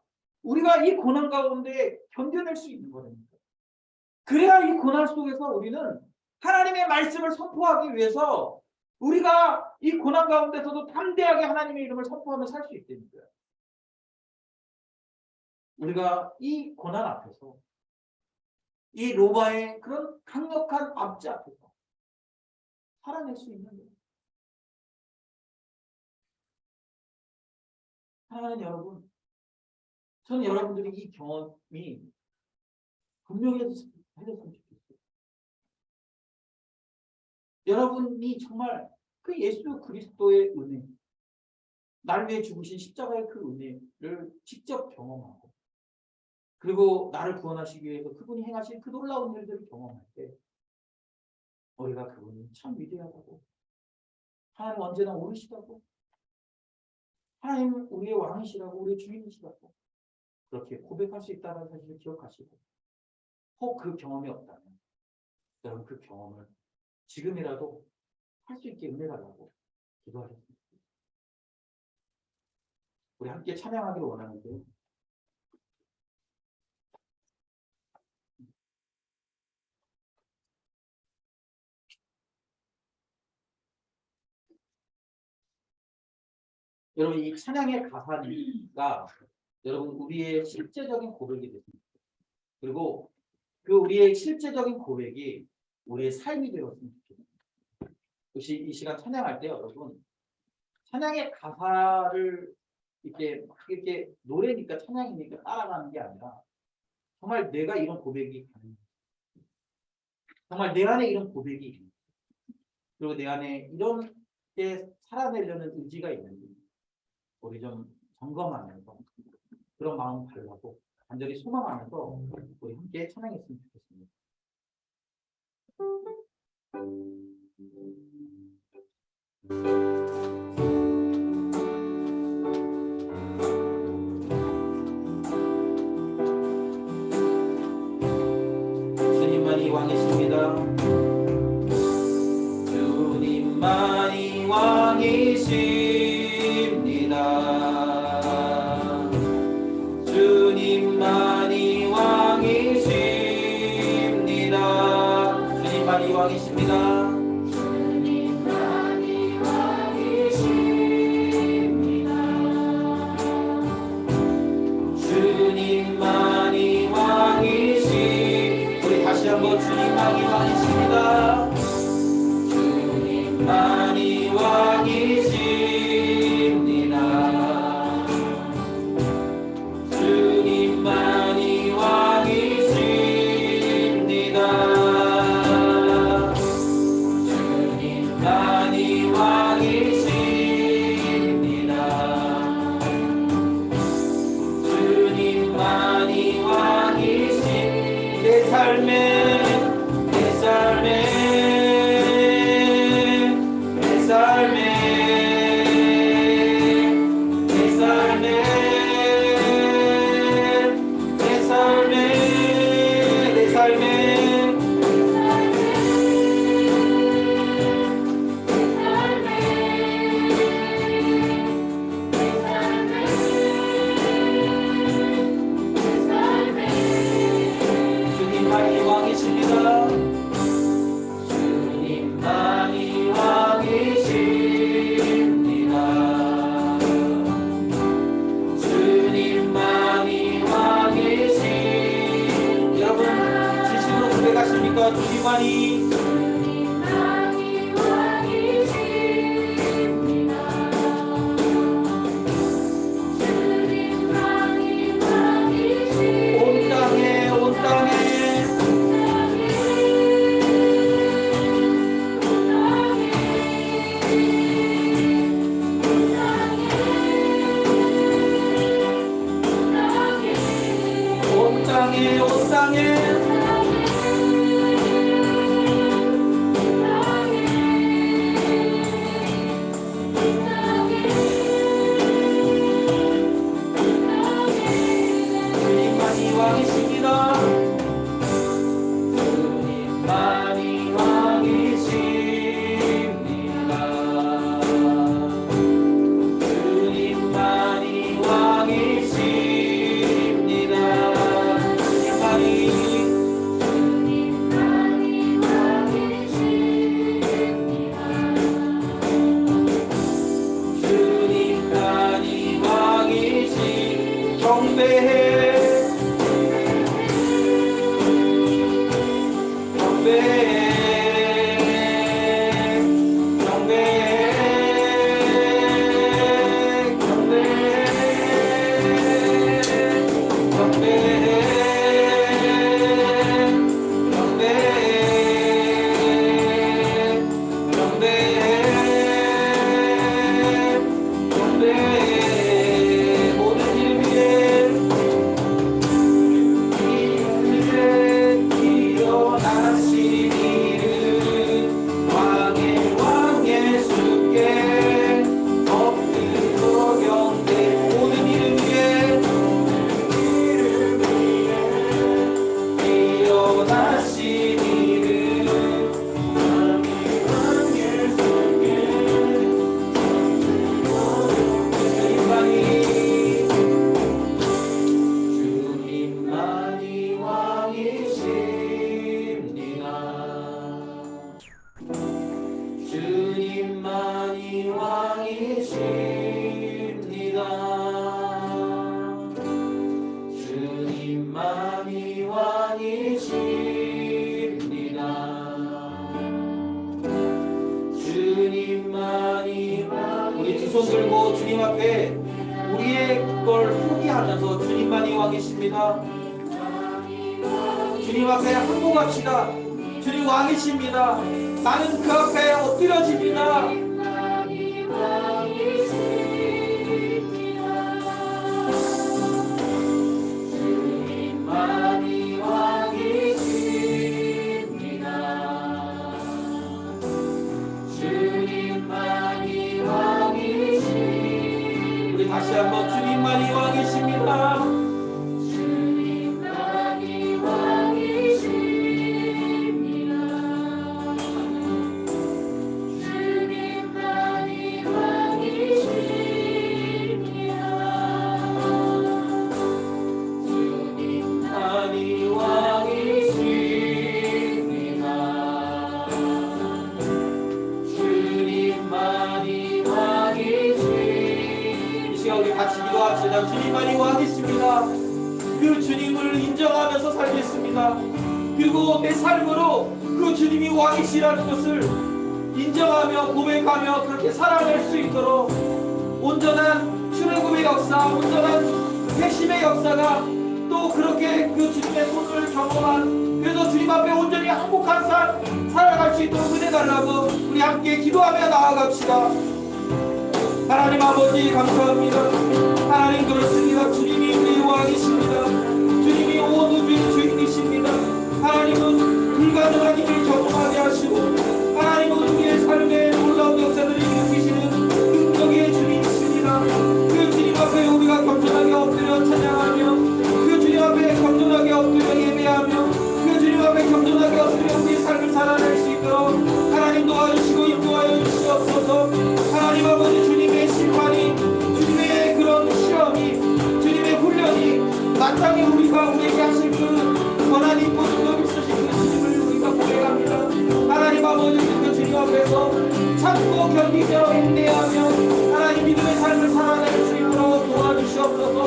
우리가 이 고난 가운데 견뎌낼 수 있는 거랍니다. 그래야 이 고난 속에서 우리는 하나님의 말씀을 선포하기 위해서 우리가 이 고난 가운데서도 담대하게 하나님의 이름을 선포하며 살 수 있답니다. 우리가 이 고난 앞에서 이 로마의 그런 강력한 압제 앞에서 살아낼 수 있는 거예요. 사랑하는 여러분, 저는 여러분들이 이 경험이 분명히 해줬으면 좋겠어요. 여러분이 정말 그 예수 그리스도의 은혜, 나를 위해 죽으신 십자가의 그 은혜를 직접 경험하고 그리고 나를 구원하시기 위해서 그분이 행하신 그 놀라운 일들을 경험할 때 우리가 그분이 참 위대하다고, 하나님 언제나 옳으시다고, 하나님 우리의 왕이시라고, 우리의 주인이시라고 그렇게 고백할 수 있다는 사실을 기억하시고, 혹 그 경험이 없다면 여러분 그 경험을 지금이라도 할 수 있게 은혜 달라고 기도하겠습니다. 우리 함께 찬양하기를 원하는데요. 여러분 이 찬양의 가사가 여러분 우리의 실제적인 고백이 됐습니다. 그리고 그 우리의 실제적인 고백이 우리의 삶이 되었으면 좋겠습니다. 혹시 이 시간 찬양할 때 여러분 찬양의 가사를 이렇게 노래니까 찬양이니까 따라가는 게 아니라 정말 내가 이런 고백이 가능해요. 정말 내 안에 이런 고백이 있는, 그리고 내 안에 이런 게 살아내려는 의지가 있는지 우리 좀 점검하면서 그런 마음 달라고 간절히 소망하면서 우리 함께 찬양했으면 좋겠습니다. 주님만이 왕이십니다. 주님만이 왕이십니다. 주님만이 왕. 우리 두 손 들고 주님 앞에 우리의 걸 포기하면서 주님만이 왕이십니다. 주님 앞에 항복합시다. 주님 왕이십니다. 나는 그 앞에 엎드려집니다. 주님만이 왕이십니다. 주님만이 왕이십니다. 우리 다시 한번 주님만이 왕이십니다. 주님만이 왕이십니다. 그 주님을 인정하면서 살겠습니다. 그리고 내 삶으로 그 주님이 왕이시라는 것을 인정하며 고백하며 그렇게 살아낼 수 있도록 온전한 출애굽의 역사, 온전한 회심의 역사가 또 그렇게 그 주님의 손을 경험한, 그래서 주님 앞에 온전히 항복한 삶 살아갈 수 있도록 은혜 달라고 우리 함께 기도하며 나아갑시다. 하나님 아버지 감사합니다. 하나님 그렇습니다. 주님이 우리의 왕이십니다. 주님이 온 우주의 주인이십니다. 하나님은 불가능한 일을 경험하게 하시고 하나님은 우리의 삶에 놀라운 역사들을 일으키시는 능력의 주님이십니다. 그 주님 앞에 우리가 겸손하게 엎드려 찬양하며 그 주님 앞에 겸손하게 엎드려 예배하며 그 주님 앞에 겸손하게 엎드려 우리의 삶을 살아낼 수 있도록 하나님 도와주시고 인도하여 주시옵소서. 하나님 아버지 주님의 심판이, 주님의 그런 시험이, 주님의 훈련이 마땅히 우리가 우리에게 하실 그 권한 있고 능력 있으신 그 주님을 우리가 고백합니다. 하나님 아버지 그 주님 앞에서 참고 견디며 인내하며 하나님 믿음의 삶을 살아낼 수 있도록 도와주시옵소서.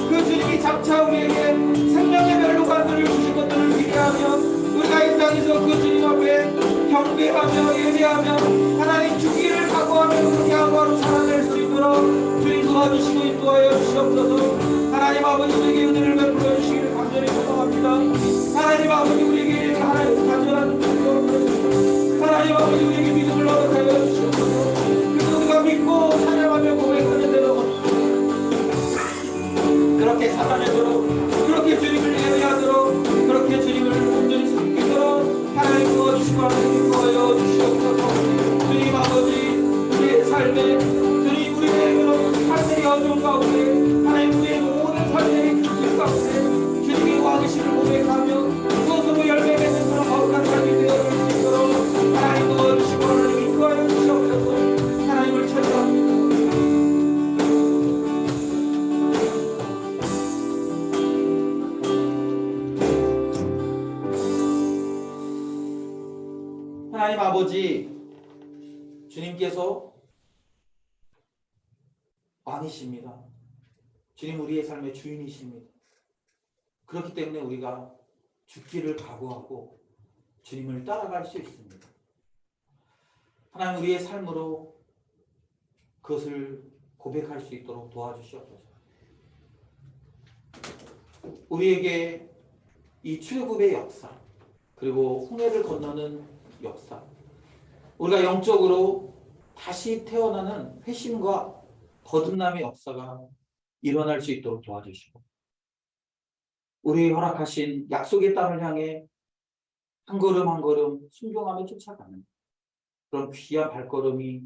그 주님이 장차 우리에게 생명의 멸류관들을 주신 것들을 기대하며 우리가 이 땅에서 그 주님 앞에 경배하며 예배하며 하나님 주기를 각오하며 그렇게 하루하루 살아낼 수 있도록 주님 도와주시고 인도하여 주시옵소서. 하나님 아버지 우리에게 은혜를 베풀어 주시기를 간절히 소망합니다. 하나님 아버지 우리에게 하나님 간절한 은혜를 하나님 아버지 우리에게 믿음을 얻어가여 주시옵소서. 그래서 우리가 믿고 찬양하며 고백하는 대로 그렇게 살아내도록, 그렇게 주님을 예배하도록, 그렇게 주님을 온전히 섬기도록 하나님 도와주시고 하나님 도와여 주시옵소서. 주님 아버지 우리의 삶에 주님 우리의 그런 삶의 어려움 가운데 하나님 우리의 모든 삶의 기쁨 가운데 주님이 왕이심을 고백하며 무엇으로 열매 맺는 그런 거룩한 삶이 되어질 수 있도록 하나님 도와주시고 하나님 인도하여 주시옵소서. 하나님을 찬양합니다. 하나님 아버지 주님께서 왕이십니다. 주님 우리의 삶의 주인이십니다. 그렇기 때문에 우리가 죽기를 각오하고 주님을 따라갈 수 있습니다. 하나님 우리의 삶으로 그것을 고백할 수 있도록 도와주시옵소서. 우리에게 이 출애굽의 역사, 그리고 홍해를 건너는 역사, 우리가 영적으로 다시 태어나는 회심과 거듭남의 역사가 일어날 수 있도록 도와주시고, 우리 허락하신 약속의 땅을 향해 한 걸음 한 걸음 순종하며 쫓아가는 그런 귀한 발걸음이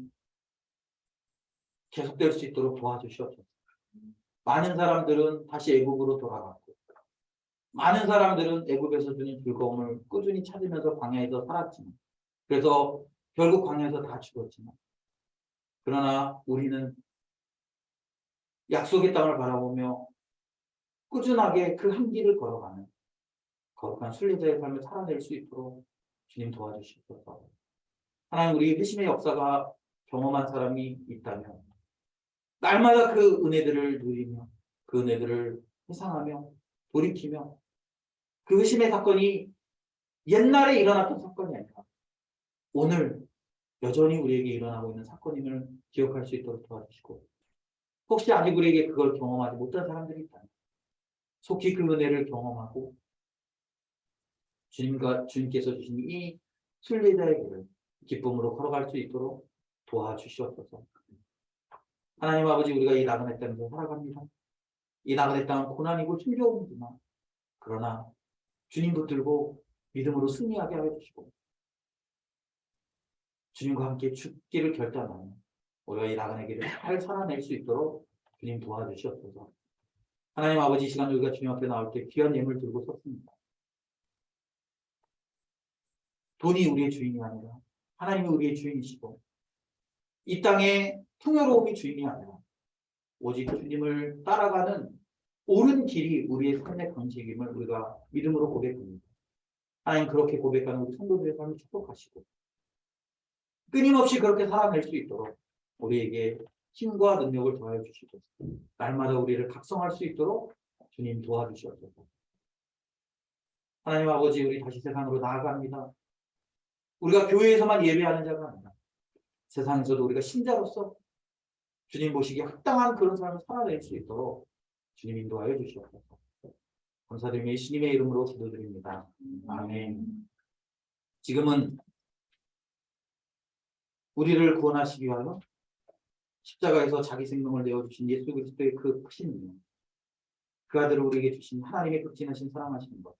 계속될 수 있도록 도와주시옵소서. 많은 사람들은 다시 애굽으로 돌아갔고, 많은 사람들은 애굽에서 주는 즐거움을 꾸준히 찾으면서 광야에서 살았지만, 그래서 결국 광야에서 다 죽었지만, 그러나 우리는 약속의 땅을 바라보며 꾸준하게 그 한 길을 걸어가는 거룩한 순례자의 삶을 살아낼 수 있도록 주님 도와주시옵소서. 하나님 우리 회심의 역사가 경험한 사람이 있다면 날마다 그 은혜들을 누리며 그 은혜들을 회상하며 돌이키며 그 회심의 사건이 옛날에 일어났던 사건이 아니라 오늘 여전히 우리에게 일어나고 있는 사건임을 기억할 수 있도록 도와주시고, 혹시 아직 우리에게 그걸 경험하지 못한 사람들이 있다면 속히 그 은혜를 경험하고 주님께서 주신 이 순례자의 길을 기쁨으로 걸어갈 수 있도록 도와주시옵소서. 하나님 아버지, 우리가 이 나그네 땅에서 살아갑니다. 이 나그네 땅은 고난이고 힘겨움이지만, 그러나 주님 붙들고 믿음으로 승리하게 하여 주시고, 주님과 함께 죽기를 결단하는 우리가 이 나그네 길을 잘 살아낼 수 있도록 주님 도와주시옵소서. 하나님 아버지, 이 시간 우리가 주님 앞에 나올 때 귀한 예물 들고 섰습니다. 돈이 우리의 주인이 아니라 하나님이 우리의 주인이시고, 이 땅의 풍요로움이 주인이 아니라 오직 주님을 따라가는 옳은 길이 우리의 삶의 방식임을 우리가 믿음으로 고백합니다. 하나님, 그렇게 고백하는 우리 성도들의 삶을 축복하시고 끊임없이 그렇게 살아낼 수 있도록 우리에게 힘과 능력을 더하여 주시옵소서. 날마다 우리를 각성할 수 있도록 주님 도와주시옵소서. 하나님 아버지, 우리 다시 세상으로 나아갑니다. 우리가 교회에서만 예배하는 자가 아니라 세상에서도 우리가 신자로서 주님 보시기에 합당한 그런 삶을 살아낼 수 있도록 주님 인도하여 주시옵소서. 감사드리며 예수님의 이름으로 기도드립니다. 아멘. 지금은 우리를 구원하시기 위하여 십자가에서 자기 생명을 내어주신 예수 그리스도의 그 크신 은혜, 그 아들을 우리에게 주신 하나님의 극진하신 사랑하시는 것,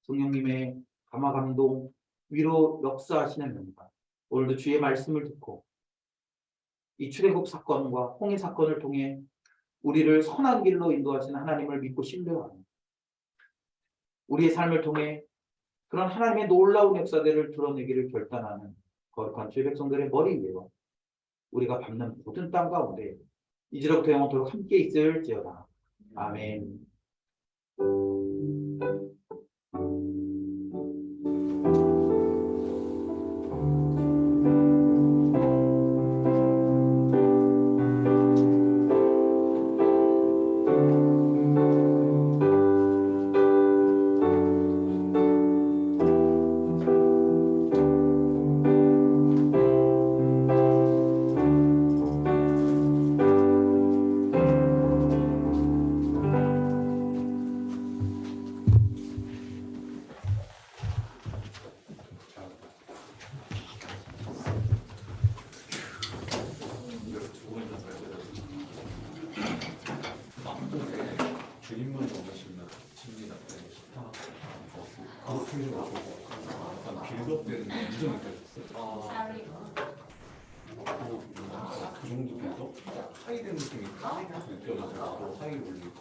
성령님의 감화 감동 위로 역사하시는 면과 오늘도 주의 말씀을 듣고 이 출애굽 사건과 홍해 사건을 통해 우리를 선한 길로 인도하시는 하나님을 믿고 신뢰하며 우리의 삶을 통해 그런 하나님의 놀라운 역사들을 드러내기를 결단하는 거룩한 주의 백성들의 머리 위에와 우리가 밟는 모든 땅 가운데 이제로부터 영원토록 함께 있을지어다. 아멘. 주님만 원하시면 칩니다. 약간 빌드업되는 감정이 그 정도 빌드업? 하이된 느낌이 느껴져서 더 하이 올리고